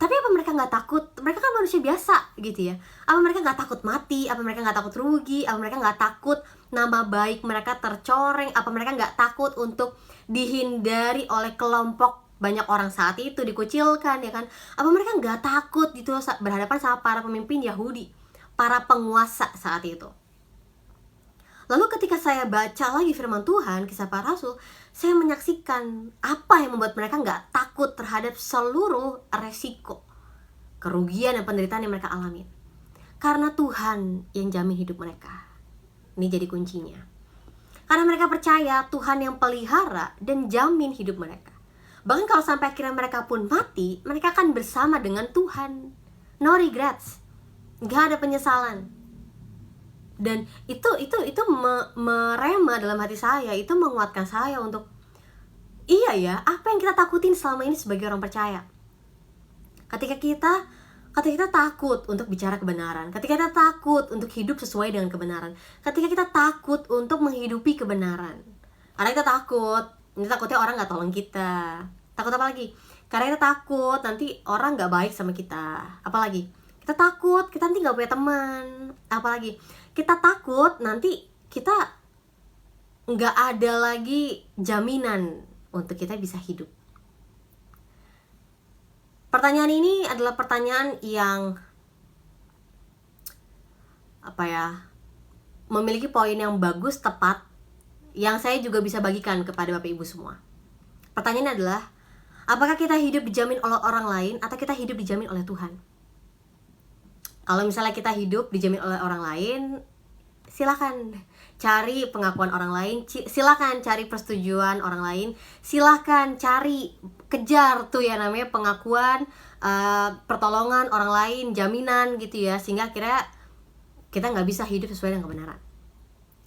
tapi apa mereka nggak takut? Mereka kan manusia biasa gitu ya. Apa mereka nggak takut mati? Apa mereka nggak takut rugi? Apa mereka nggak takut nama baik mereka tercoreng? Apa mereka nggak takut untuk dihindari oleh kelompok banyak orang saat itu, dikucilkan, ya kan? Apa mereka nggak takut gitu berhadapan sama para pemimpin Yahudi, para penguasa saat itu? Lalu ketika saya baca lagi firman Tuhan, Kisah Para Rasul, saya menyaksikan apa yang membuat mereka nggak takut terhadap seluruh resiko, kerugian dan penderitaan yang mereka alami. Karena Tuhan yang jamin hidup mereka. Ini jadi kuncinya. Karena mereka percaya Tuhan yang pelihara dan jamin hidup mereka. Bahkan kalau sampai akhirnya mereka pun mati, mereka akan bersama dengan Tuhan. No regrets. Gak ada penyesalan. Dan itu merema dalam hati saya. Itu menguatkan saya untuk, iya ya, apa yang kita takutin selama ini sebagai orang percaya. Ketika kita takut untuk bicara kebenaran, ketika kita takut untuk hidup sesuai dengan kebenaran, ketika kita takut untuk menghidupi kebenaran, karena kita takutnya orang gak tolong kita. Takut apa lagi? Karena kita takut nanti orang gak baik sama kita. Apalagi? Kita takut kita nanti gak punya teman. Apalagi? Kita takut nanti kita gak ada lagi jaminan untuk kita bisa hidup. Pertanyaan ini adalah pertanyaan yang memiliki poin yang bagus, tepat, yang saya juga bisa bagikan kepada Bapak Ibu semua. Pertanyaannya adalah, apakah kita hidup dijamin oleh orang lain atau kita hidup dijamin oleh Tuhan? Kalau misalnya kita hidup dijamin oleh orang lain, silakan cari pengakuan orang lain, silakan cari persetujuan orang lain, silakan kejar tuh ya namanya pengakuan, pertolongan orang lain, jaminan gitu ya, sehingga akhirnya kita nggak bisa hidup sesuai dengan kebenaran.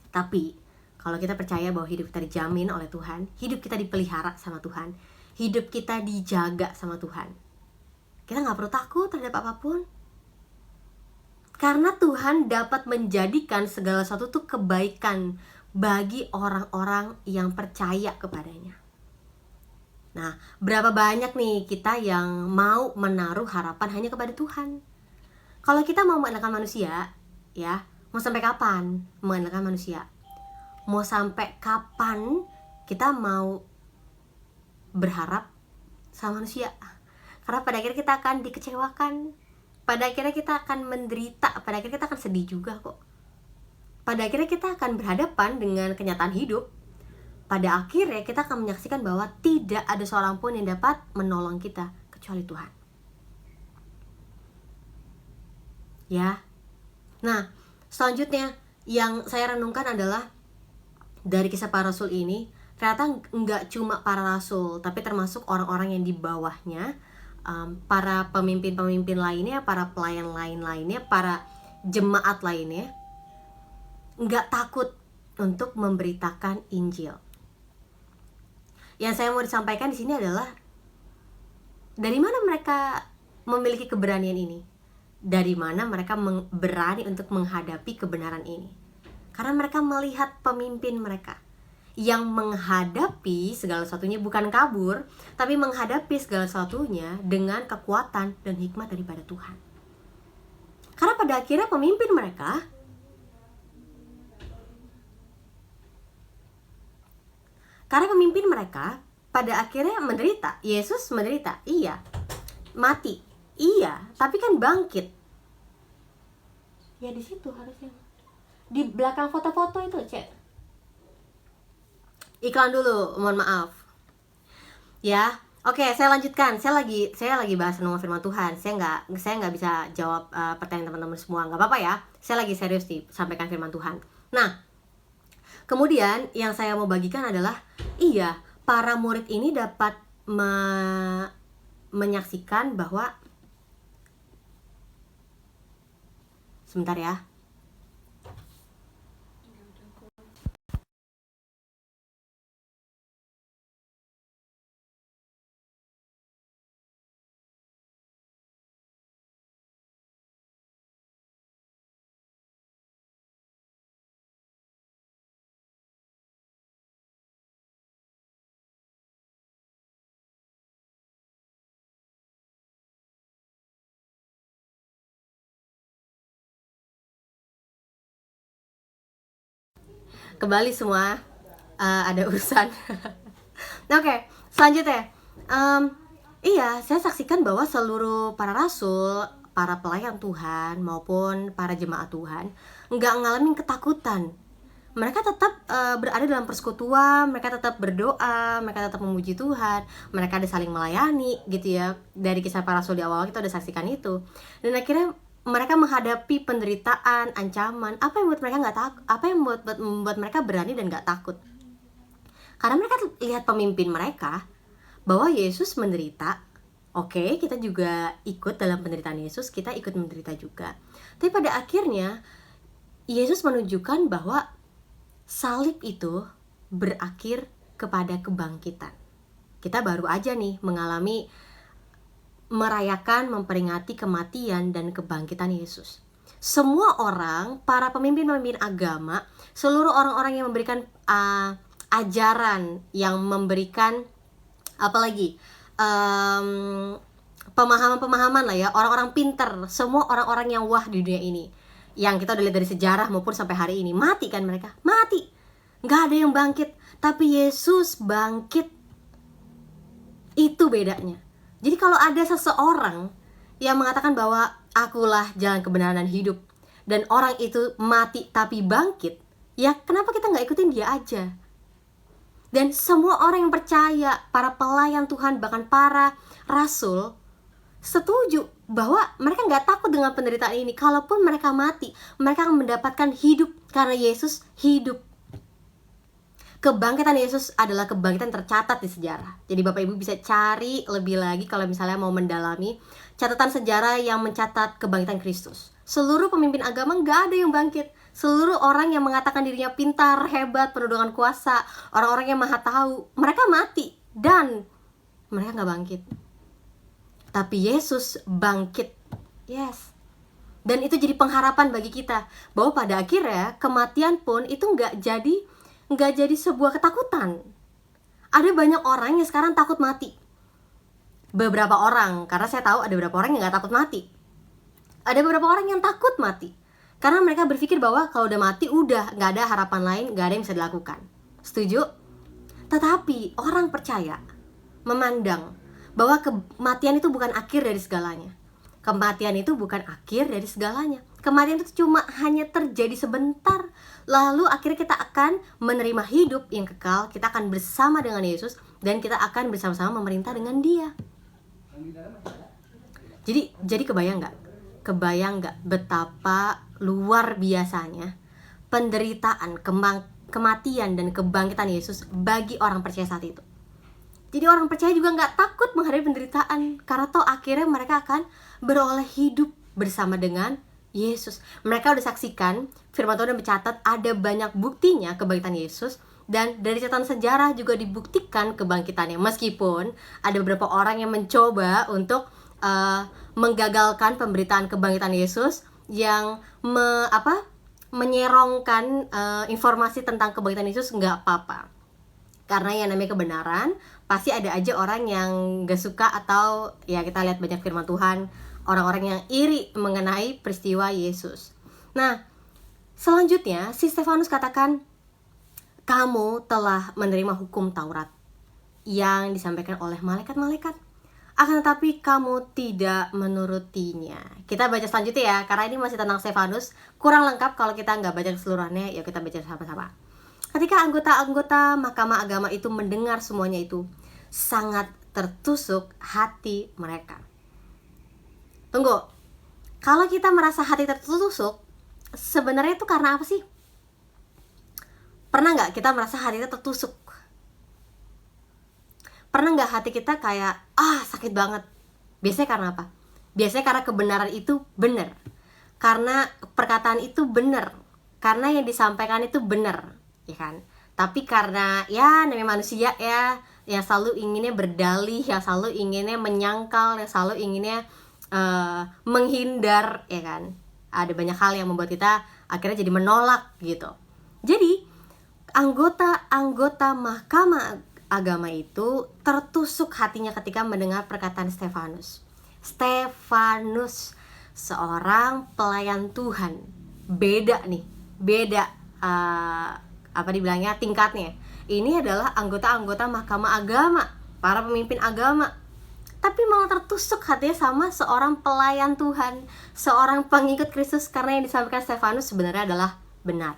Tapi kalau kita percaya bahwa hidup kita dijamin oleh Tuhan, hidup kita dipelihara sama Tuhan, hidup kita dijaga sama Tuhan, kita nggak perlu takut terhadap apapun. Karena Tuhan dapat menjadikan segala sesuatu itu kebaikan bagi orang-orang yang percaya kepadanya. Nah, berapa banyak nih kita yang mau menaruh harapan hanya kepada Tuhan? Kalau kita mau mengandalkan manusia, ya, mau sampai kapan mengandalkan manusia? Mau sampai kapan kita mau berharap sama manusia? Karena pada akhirnya kita akan dikecewakan. Pada akhirnya kita akan menderita, pada akhirnya kita akan sedih juga kok. Pada akhirnya kita akan berhadapan dengan kenyataan hidup. Pada akhirnya kita akan menyaksikan bahwa tidak ada seorang pun yang dapat menolong kita kecuali Tuhan. Ya. Nah, selanjutnya yang saya renungkan adalah dari Kisah Para Rasul ini, ternyata nggak cuma para rasul, tapi termasuk orang-orang yang di bawahnya, para pemimpin-pemimpin lainnya, para pelayan lainnya, para jemaat lainnya, nggak takut untuk memberitakan Injil. Yang saya mau disampaikan di sini adalah, dari mana mereka memiliki keberanian ini? Dari mana mereka berani untuk menghadapi kebenaran ini? Karena mereka melihat pemimpin mereka yang menghadapi segala sesuatunya, bukan kabur, tapi menghadapi segala sesuatunya dengan kekuatan dan hikmat daripada Tuhan. Karena pada akhirnya pemimpin mereka pada akhirnya menderita. Yesus menderita, iya. Mati, iya. Tapi kan bangkit. Ya di situ harusnya. Di belakang foto-foto itu, Cek. Iklan dulu, mohon maaf. Ya, oke, saya lanjutkan. Saya lagi bahas renungan firman Tuhan. Saya nggak bisa jawab pertanyaan teman-teman semua. Nggak apa-apa ya. Saya lagi serius nih sampaikan firman Tuhan. Nah, kemudian yang saya mau bagikan adalah, iya, para murid ini dapat menyaksikan bahwa, sebentar ya. Kembali semua, ada urusan. Oke, selanjutnya, iya, saya saksikan bahwa seluruh para rasul, para pelayan Tuhan maupun para jemaat Tuhan nggak ngalamin ketakutan mereka tetap berada dalam persekutuan, mereka tetap berdoa, mereka tetap memuji Tuhan, mereka ada saling melayani gitu ya. Dari kisah para rasul di awal kita udah saksikan itu. Dan akhirnya mereka menghadapi penderitaan, ancaman. Apa yang membuat mereka nggak takut? Apa yang membuat mereka berani dan nggak takut? Karena mereka lihat pemimpin mereka bahwa Yesus menderita. Oke, kita juga ikut dalam penderitaan Yesus, kita ikut menderita juga. Tapi pada akhirnya Yesus menunjukkan bahwa salib itu berakhir kepada kebangkitan. Kita baru aja nih merayakan, memperingati kematian dan kebangkitan Yesus. Semua orang, para pemimpin-pemimpin agama, seluruh orang-orang yang memberikan ajaran, yang memberikan apalagi pemahaman-pemahaman lah ya, orang-orang pinter, semua orang-orang yang wah di dunia ini, yang kita udah lihat dari sejarah maupun sampai hari ini, mati kan mereka, mati, nggak ada yang bangkit. Tapi Yesus bangkit, itu bedanya. Jadi kalau ada seseorang yang mengatakan bahwa akulah jalan kebenaran dan hidup, dan orang itu mati tapi bangkit, ya kenapa kita nggak ikutin dia aja? Dan semua orang yang percaya, para pelayan Tuhan, bahkan para rasul, setuju bahwa mereka nggak takut dengan penderitaan ini. Kalaupun mereka mati, mereka akan mendapatkan hidup karena Yesus hidup. Kebangkitan Yesus adalah kebangkitan tercatat di sejarah. Jadi Bapak Ibu bisa cari lebih lagi kalau misalnya mau mendalami catatan sejarah yang mencatat kebangkitan Kristus. Seluruh pemimpin agama nggak ada yang bangkit. Seluruh orang yang mengatakan dirinya pintar, hebat, penuh dengan kuasa, orang-orang yang maha tahu, mereka mati dan mereka nggak bangkit. Tapi Yesus bangkit. Yes. Dan itu jadi pengharapan bagi kita bahwa pada akhirnya kematian pun itu nggak jadi sebuah ketakutan. Ada banyak orang yang sekarang takut mati. Beberapa orang, karena saya tahu ada beberapa orang yang nggak takut mati. Ada beberapa orang yang takut mati karena mereka berpikir bahwa kalau udah mati udah nggak ada harapan lain, nggak ada yang bisa dilakukan. Setuju? Tetapi orang percaya memandang bahwa kematian itu bukan akhir dari segalanya. Kematian itu bukan akhir dari segalanya. Kematian itu cuma hanya terjadi sebentar. Lalu akhirnya kita akan menerima hidup yang kekal. Kita akan bersama dengan Yesus dan kita akan bersama-sama memerintah dengan Dia. Jadi kebayang nggak betapa luar biasanya penderitaan, kematian dan kebangkitan Yesus bagi orang percaya saat itu. Jadi orang percaya juga nggak takut menghadapi penderitaan, karena toh akhirnya mereka akan beroleh hidup bersama dengan Yesus. Mereka udah saksikan, firman Tuhan udah mencatat ada banyak buktinya kebangkitan Yesus. Dan dari catatan sejarah juga dibuktikan kebangkitannya. Meskipun ada beberapa orang yang mencoba untuk menggagalkan pemberitaan kebangkitan Yesus, yang menyerongkan informasi tentang kebangkitan Yesus, nggak apa-apa. Karena yang namanya kebenaran, pasti ada aja orang yang gak suka, atau ya kita lihat banyak firman Tuhan, orang-orang yang iri mengenai peristiwa Yesus. Nah, selanjutnya si Stefanus katakan, kamu telah menerima hukum Taurat yang disampaikan oleh malaikat-malaikat, akan tetapi kamu tidak menurutinya. Kita baca selanjutnya ya, karena ini masih tentang Stefanus. Kurang lengkap kalau kita nggak baca keseluruhannya, ya kita baca sama-sama. Ketika anggota-anggota mahkamah agama itu mendengar semuanya itu, sangat tertusuk hati mereka. Tunggu, kalau kita merasa hati tertusuk, sebenarnya itu karena apa sih? Pernah nggak kita merasa hati kita tertusuk? Pernah nggak hati kita kayak, sakit banget? Biasanya karena apa? Biasanya karena kebenaran itu benar, karena perkataan itu benar, karena yang disampaikan itu benar, ya kan? Tapi karena ya namanya manusia ya, yang selalu inginnya berdalih, yang selalu inginnya menyangkal, yang selalu inginnya menghindar, ya kan? Ada banyak hal yang membuat kita akhirnya jadi menolak gitu. Jadi anggota mahkamah agama itu tertusuk hatinya ketika mendengar perkataan Stefanus. Stefanus, seorang pelayan Tuhan, beda dibilangnya tingkatnya. Ini adalah anggota-anggota mahkamah agama, para pemimpin agama, tapi malah tertusuk hatinya sama seorang pelayan Tuhan, seorang pengikut Kristus, karena yang disampaikan Stefanus sebenarnya adalah benar.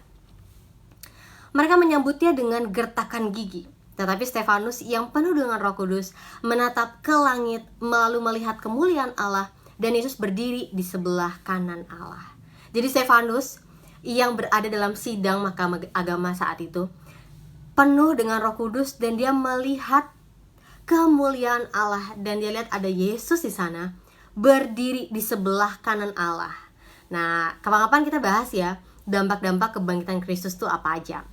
Mereka menyambutnya dengan gertakan gigi. Tetapi Stefanus yang penuh dengan Roh Kudus menatap ke langit lalu melihat kemuliaan Allah dan Yesus berdiri di sebelah kanan Allah. Jadi Stefanus yang berada dalam sidang mahkamah agama saat itu penuh dengan Roh Kudus dan dia melihat kemuliaan Allah dan dia lihat ada Yesus di sana berdiri di sebelah kanan Allah. Nah, kapan-kapan kita bahas ya dampak-dampak kebangkitan Kristus itu apa aja.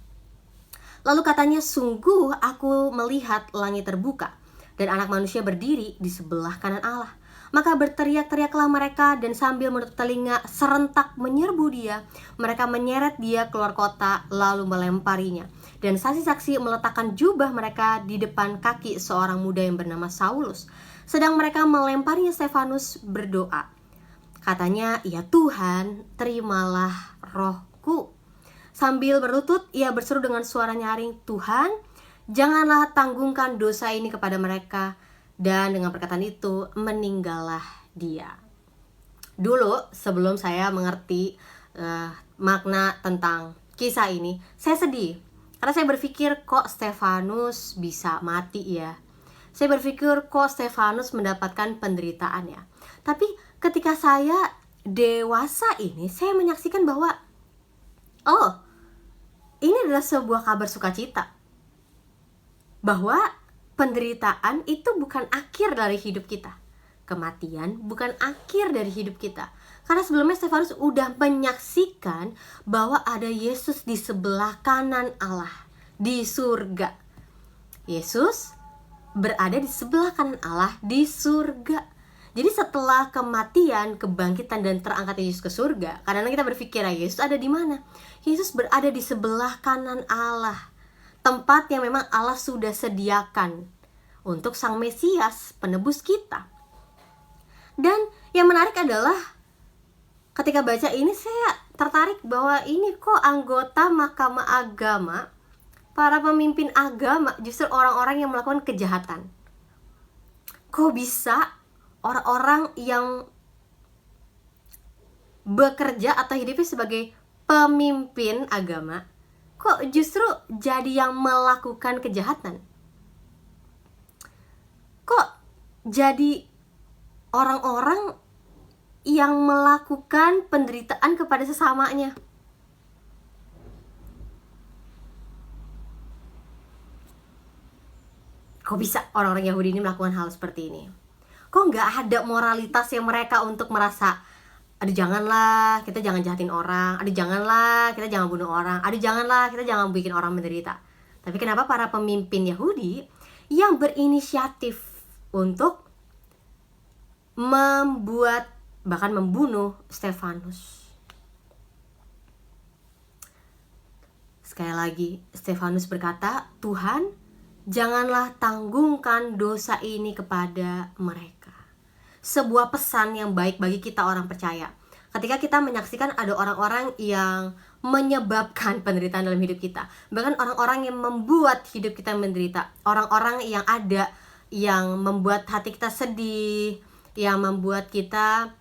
Lalu katanya, sungguh aku melihat langit terbuka dan anak manusia berdiri di sebelah kanan Allah. Maka berteriak-teriaklah mereka dan sambil menutup telinga serentak menyerbu dia. Mereka menyeret dia keluar kota lalu melemparinya. Dan saksi-saksi meletakkan jubah mereka di depan kaki seorang muda yang bernama Saulus. Sedang mereka melemparinya, Stefanus berdoa. Katanya, ya Tuhan, terimalah rohku. Sambil berlutut, ia berseru dengan suara nyaring, Tuhan, janganlah tanggungkan dosa ini kepada mereka. Dan dengan perkataan itu, meninggallah dia. Dulu, sebelum saya mengerti makna tentang kisah ini, saya sedih. Karena saya berpikir, kok Stefanus bisa mati ya? Saya berpikir, kok Stefanus mendapatkan penderitaan ya? Tapi ketika saya dewasa ini, saya menyaksikan bahwa oh, ini adalah sebuah kabar sukacita. Bahwa penderitaan itu bukan akhir dari hidup kita. Kematian bukan akhir dari hidup kita. Karena sebelumnya Stefanus udah menyaksikan bahwa ada Yesus di sebelah kanan Allah di surga. Yesus berada di sebelah kanan Allah di surga. Jadi setelah kematian, kebangkitan dan terangkat Yesus ke surga, kadang-kadang kita berpikir, Yesus ada di mana? Yesus berada di sebelah kanan Allah, tempat yang memang Allah sudah sediakan untuk Sang Mesias, penebus kita. Dan yang menarik adalah ketika baca ini saya tertarik bahwa ini kok anggota mahkamah agama, para pemimpin agama justru orang-orang yang melakukan kejahatan. Kok bisa orang-orang yang bekerja atau hidupnya sebagai pemimpin agama kok justru jadi yang melakukan kejahatan? Kok jadi orang-orang yang melakukan penderitaan kepada sesamanya? Kok bisa orang-orang Yahudi ini melakukan hal seperti ini? Kok nggak ada moralitasnya mereka untuk merasa, aduh janganlah kita jangan jahatin orang, aduh janganlah kita jangan bunuh orang, aduh janganlah kita jangan bikin orang menderita. Tapi kenapa para pemimpin Yahudi yang berinisiatif untuk membuat, bahkan membunuh Stefanus? Sekali lagi, Stefanus berkata, Tuhan, janganlah tanggungkan dosa ini kepada mereka. Sebuah pesan yang baik bagi kita orang percaya. Ketika kita menyaksikan ada orang-orang yang menyebabkan penderitaan dalam hidup kita, bahkan orang-orang yang membuat hidup kita menderita, orang-orang yang ada yang membuat hati kita sedih, yang membuat kita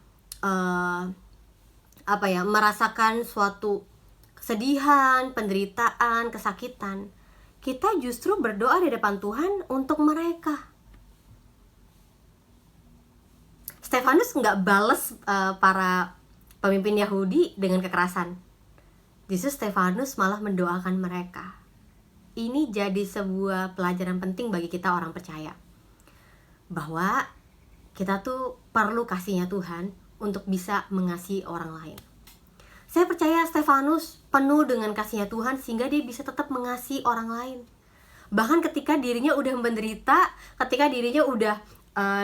merasakan suatu kesedihan, penderitaan, kesakitan, kita justru berdoa di depan Tuhan untuk mereka. Stefanus nggak balas para pemimpin Yahudi dengan kekerasan. Justru Stefanus malah mendoakan mereka. Ini jadi sebuah pelajaran penting bagi kita orang percaya, bahwa kita tuh perlu kasihnya Tuhan untuk bisa mengasihi orang lain. Saya percaya Stefanus penuh dengan kasihnya Tuhan sehingga dia bisa tetap mengasihi orang lain. Bahkan ketika dirinya udah menderita, ketika dirinya udah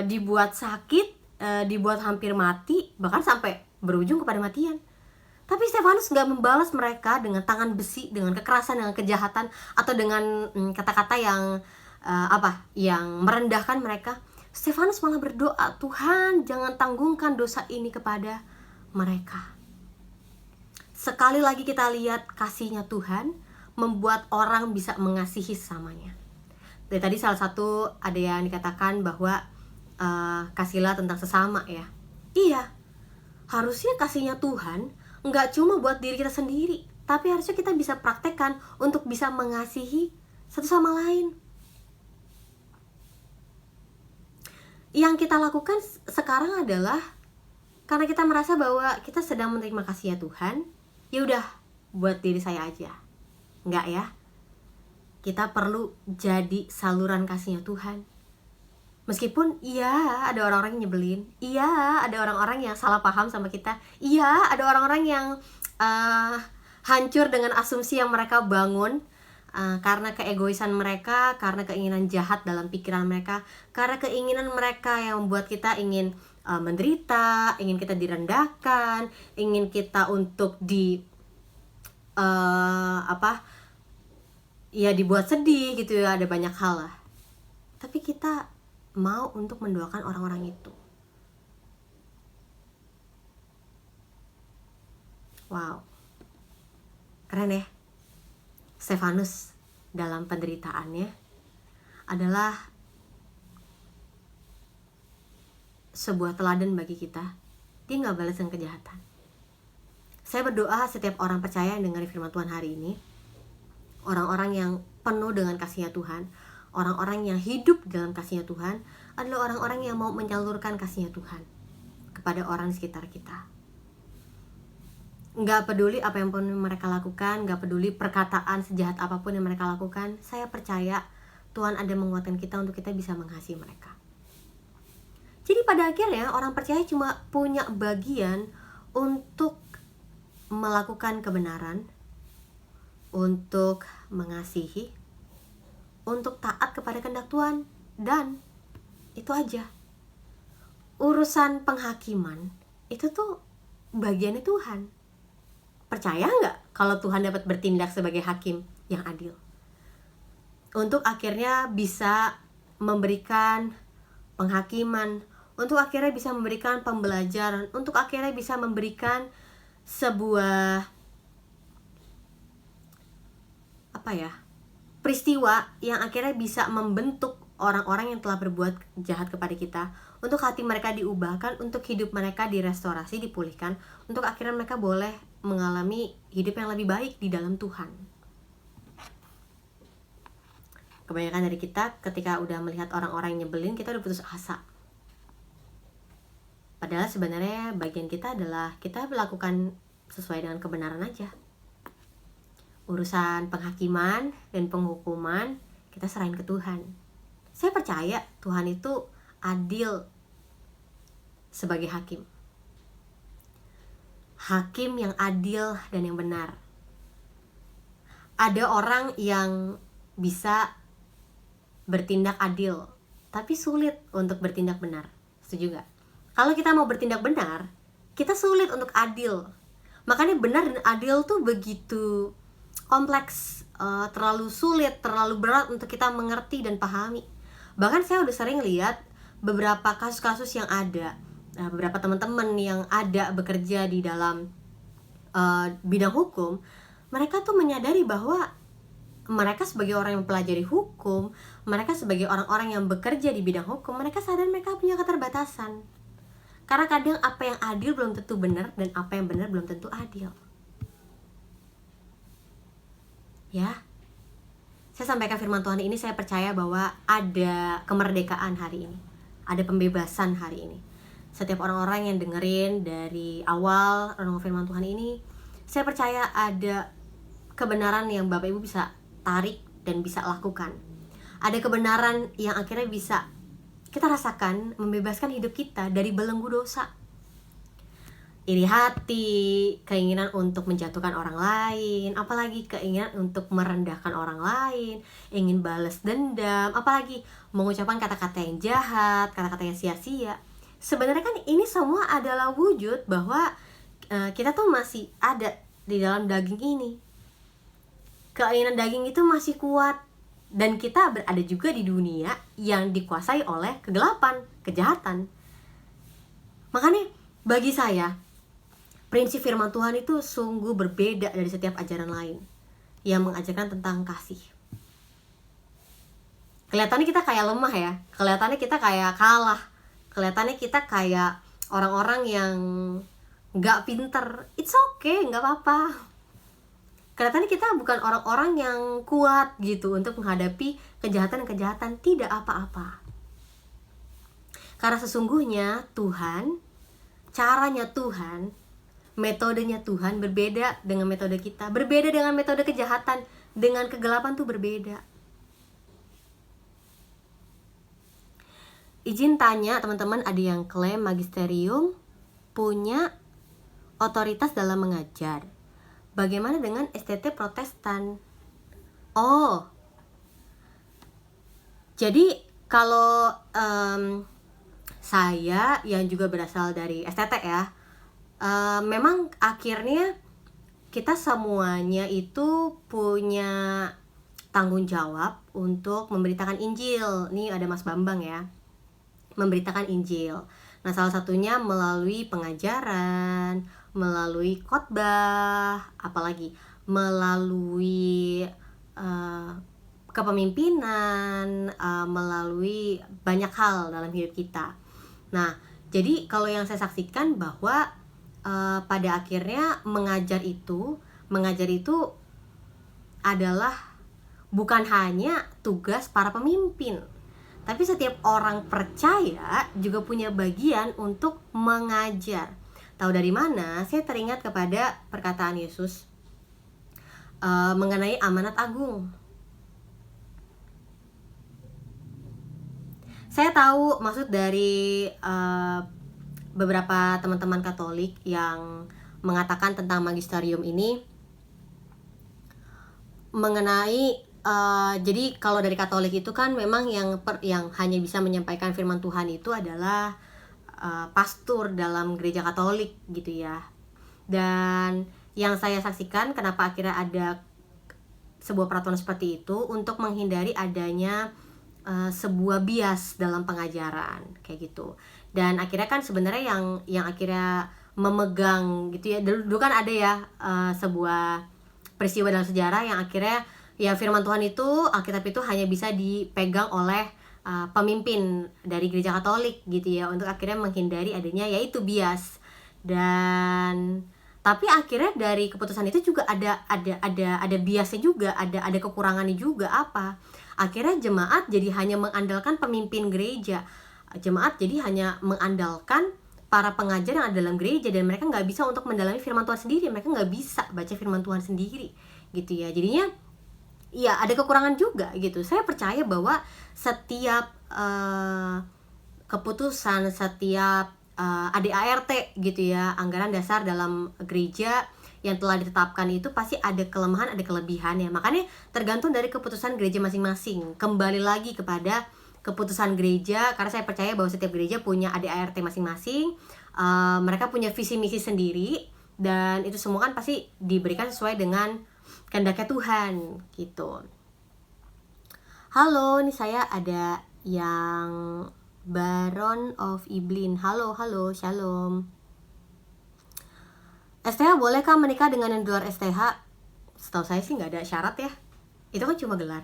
dibuat sakit, dibuat hampir mati, bahkan sampai berujung kepada matian. Tapi Stefanus gak membalas mereka dengan tangan besi, dengan kekerasan, dengan kejahatan, atau dengan kata-kata yang yang merendahkan mereka. Stefanus malah berdoa, Tuhan jangan tanggungkan dosa ini kepada mereka. Sekali lagi kita lihat kasihnya Tuhan membuat orang bisa mengasihi sesamanya. Dari tadi salah satu ada yang dikatakan bahwa kasihlah tentang sesama ya. Iya, harusnya kasihnya Tuhan nggak cuma buat diri kita sendiri, tapi harusnya kita bisa praktekkan untuk bisa mengasihi satu sama lain. Yang kita lakukan sekarang adalah karena kita merasa bahwa kita sedang menerima kasih Tuhan, ya udah buat diri saya aja. Enggak ya. Kita perlu jadi saluran kasihnya Tuhan. Meskipun iya ada orang-orang yang nyebelin, iya ada orang-orang yang salah paham sama kita, iya ada orang-orang yang hancur dengan asumsi yang mereka bangun karena keegoisan mereka, karena keinginan jahat dalam pikiran mereka, karena keinginan mereka yang membuat kita ingin menderita, ingin kita direndahkan, ingin kita untuk dibuat sedih gitu ya, ada banyak hal lah. Tapi kita mau untuk mendoakan orang-orang itu. Wow, keren ya. Stefanus dalam penderitaannya adalah sebuah teladan bagi kita. Dia gak balas dengan kejahatan. Saya berdoa setiap orang percaya yang dengar firman Tuhan hari ini, orang-orang yang penuh dengan kasih-Nya Tuhan, orang-orang yang hidup dalam kasih-Nya Tuhan, adalah orang-orang yang mau menyalurkan kasih-Nya Tuhan kepada orang di sekitar kita. Gak peduli apa yang pun mereka lakukan, gak peduli perkataan sejahat apapun yang mereka lakukan, saya percaya Tuhan ada menguatkan kita untuk kita bisa mengasihi mereka. Jadi pada akhirnya orang percaya cuma punya bagian untuk melakukan kebenaran, untuk mengasihi, untuk taat kepada kehendak Tuhan, dan itu aja. Urusan penghakiman itu tuh bagiannya Tuhan. Percaya nggak kalau Tuhan dapat bertindak sebagai hakim yang adil? Untuk akhirnya bisa memberikan penghakiman, untuk akhirnya bisa memberikan pembelajaran, untuk akhirnya bisa memberikan sebuah peristiwa yang akhirnya bisa membentuk orang-orang yang telah berbuat jahat kepada kita, untuk hati mereka diubahkan, untuk hidup mereka direstorasi, dipulihkan, untuk akhirnya mereka boleh mengalami hidup yang lebih baik di dalam Tuhan. Kebanyakan dari kita ketika udah melihat orang-orang yang nyebelin, kita udah putus asa. Padahal sebenarnya bagian kita adalah kita melakukan sesuai dengan kebenaran aja. Urusan penghakiman dan penghukuman kita serahin ke Tuhan. Saya percaya Tuhan itu adil sebagai hakim. Hakim yang adil dan yang benar. Ada orang yang bisa bertindak adil, tapi sulit untuk bertindak benar. Setuju gak? Kalau kita mau bertindak benar, kita sulit untuk adil. Makanya benar dan adil tuh begitu kompleks, terlalu sulit, terlalu berat untuk kita mengerti dan pahami. Bahkan saya udah sering lihat beberapa kasus-kasus yang ada, beberapa teman-teman yang ada bekerja di dalam bidang hukum, mereka tuh menyadari bahwa mereka sebagai orang yang mempelajari hukum, mereka sebagai orang-orang yang bekerja di bidang hukum, mereka sadar mereka punya keterbatasan. Karena kadang apa yang adil belum tentu benar, dan apa yang benar belum tentu adil. Ya, saya sampaikan firman Tuhan ini, saya percaya bahwa ada kemerdekaan hari ini, ada pembebasan hari ini. Setiap orang-orang yang dengerin dari awal renungan firman Tuhan ini, saya percaya ada kebenaran yang Bapak Ibu bisa tarik dan bisa lakukan. Ada kebenaran yang akhirnya bisa kita rasakan membebaskan hidup kita dari belenggu dosa. Iri hati, keinginan untuk menjatuhkan orang lain, apalagi keinginan untuk merendahkan orang lain, ingin balas dendam, apalagi mengucapkan kata-kata yang jahat, kata-kata yang sia-sia. Sebenarnya kan ini semua adalah wujud bahwa kita tuh masih ada di dalam daging ini. Keinginan daging itu masih kuat, dan kita berada juga di dunia yang dikuasai oleh kegelapan, kejahatan. Makanya bagi saya, prinsip firman Tuhan itu sungguh berbeda dari setiap ajaran lain yang mengajarkan tentang kasih. Kelihatannya kita kayak lemah ya, kelihatannya kita kayak kalah, kelihatannya kita kayak orang-orang yang gak pinter. It's okay, gak apa-apa. kelihatannya kita bukan orang-orang yang kuat gitu untuk menghadapi kejahatan-kejahatan. Tidak apa-apa. Karena sesungguhnya Tuhan, caranya Tuhan, metodenya Tuhan berbeda dengan metode kita. Berbeda dengan metode kejahatan, dengan kegelapan tuh berbeda. Izin tanya teman-teman, ada yang klaim magisterium punya otoritas dalam mengajar. Bagaimana dengan STT Protestan? Oh, jadi kalau saya yang juga berasal dari STT ya, memang akhirnya kita semuanya itu punya tanggung jawab untuk memberitakan Injil. Nih ada Mas Bambang ya, memberitakan Injil. Nah, salah satunya melalui pengajaran, melalui khotbah, apalagi melalui kepemimpinan, melalui banyak hal dalam hidup kita. Nah, jadi kalau yang saya saksikan bahwa pada akhirnya mengajar itu adalah bukan hanya tugas para pemimpin, tapi setiap orang percaya juga punya bagian untuk mengajar. Tahu dari mana? Saya teringat kepada perkataan Yesus mengenai amanat agung. Saya tahu maksud dari beberapa teman-teman Katolik yang mengatakan tentang magisterium ini mengenai jadi kalau dari Katolik itu kan memang yang hanya bisa menyampaikan firman Tuhan itu adalah pastor dalam gereja Katolik gitu ya. Dan yang saya saksikan kenapa akhirnya ada sebuah peraturan seperti itu untuk menghindari adanya sebuah bias dalam pengajaran kayak gitu. Dan akhirnya kan sebenarnya yang akhirnya memegang gitu ya, dulu kan ada ya sebuah peristiwa dalam sejarah yang akhirnya ya firman Tuhan itu, Alkitab itu hanya bisa dipegang oleh pemimpin dari gereja Katolik gitu ya, untuk akhirnya menghindari adanya yaitu bias. Dan tapi akhirnya dari keputusan itu juga ada biasnya juga, ada kekurangannya juga. Apa? Akhirnya jemaat jadi hanya mengandalkan pemimpin gereja. Jemaat jadi hanya mengandalkan para pengajar yang ada dalam gereja, dan mereka nggak bisa untuk mendalami firman Tuhan sendiri. Mereka nggak bisa baca firman Tuhan sendiri gitu ya. Jadinya ya ada kekurangan juga gitu. Saya percaya bahwa setiap keputusan, setiap ADART gitu ya, anggaran dasar dalam gereja yang telah ditetapkan itu pasti ada kelemahan, ada kelebihan ya. Makanya tergantung dari keputusan gereja masing-masing. Kembali lagi kepada keputusan gereja, karena saya percaya bahwa setiap gereja punya ADART masing-masing. Mereka punya visi misi sendiri, dan itu semua kan pasti diberikan sesuai dengan kehendaknya Tuhan gitu. Halo, ini saya ada yang Baron of Iblin. Halo, shalom. STH bolehkah menikah dengan yang di luar STH? Setahu saya sih nggak ada syarat ya. Itu kan cuma gelar.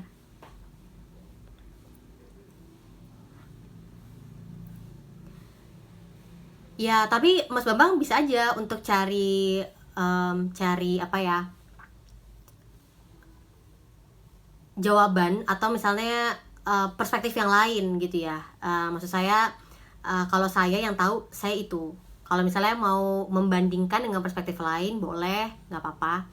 Ya, tapi Mas Bambang bisa aja untuk cari apa ya, jawaban atau misalnya perspektif yang lain gitu ya. Maksud saya kalau saya yang tahu saya itu. Kalau misalnya mau membandingkan dengan perspektif lain boleh, nggak apa-apa.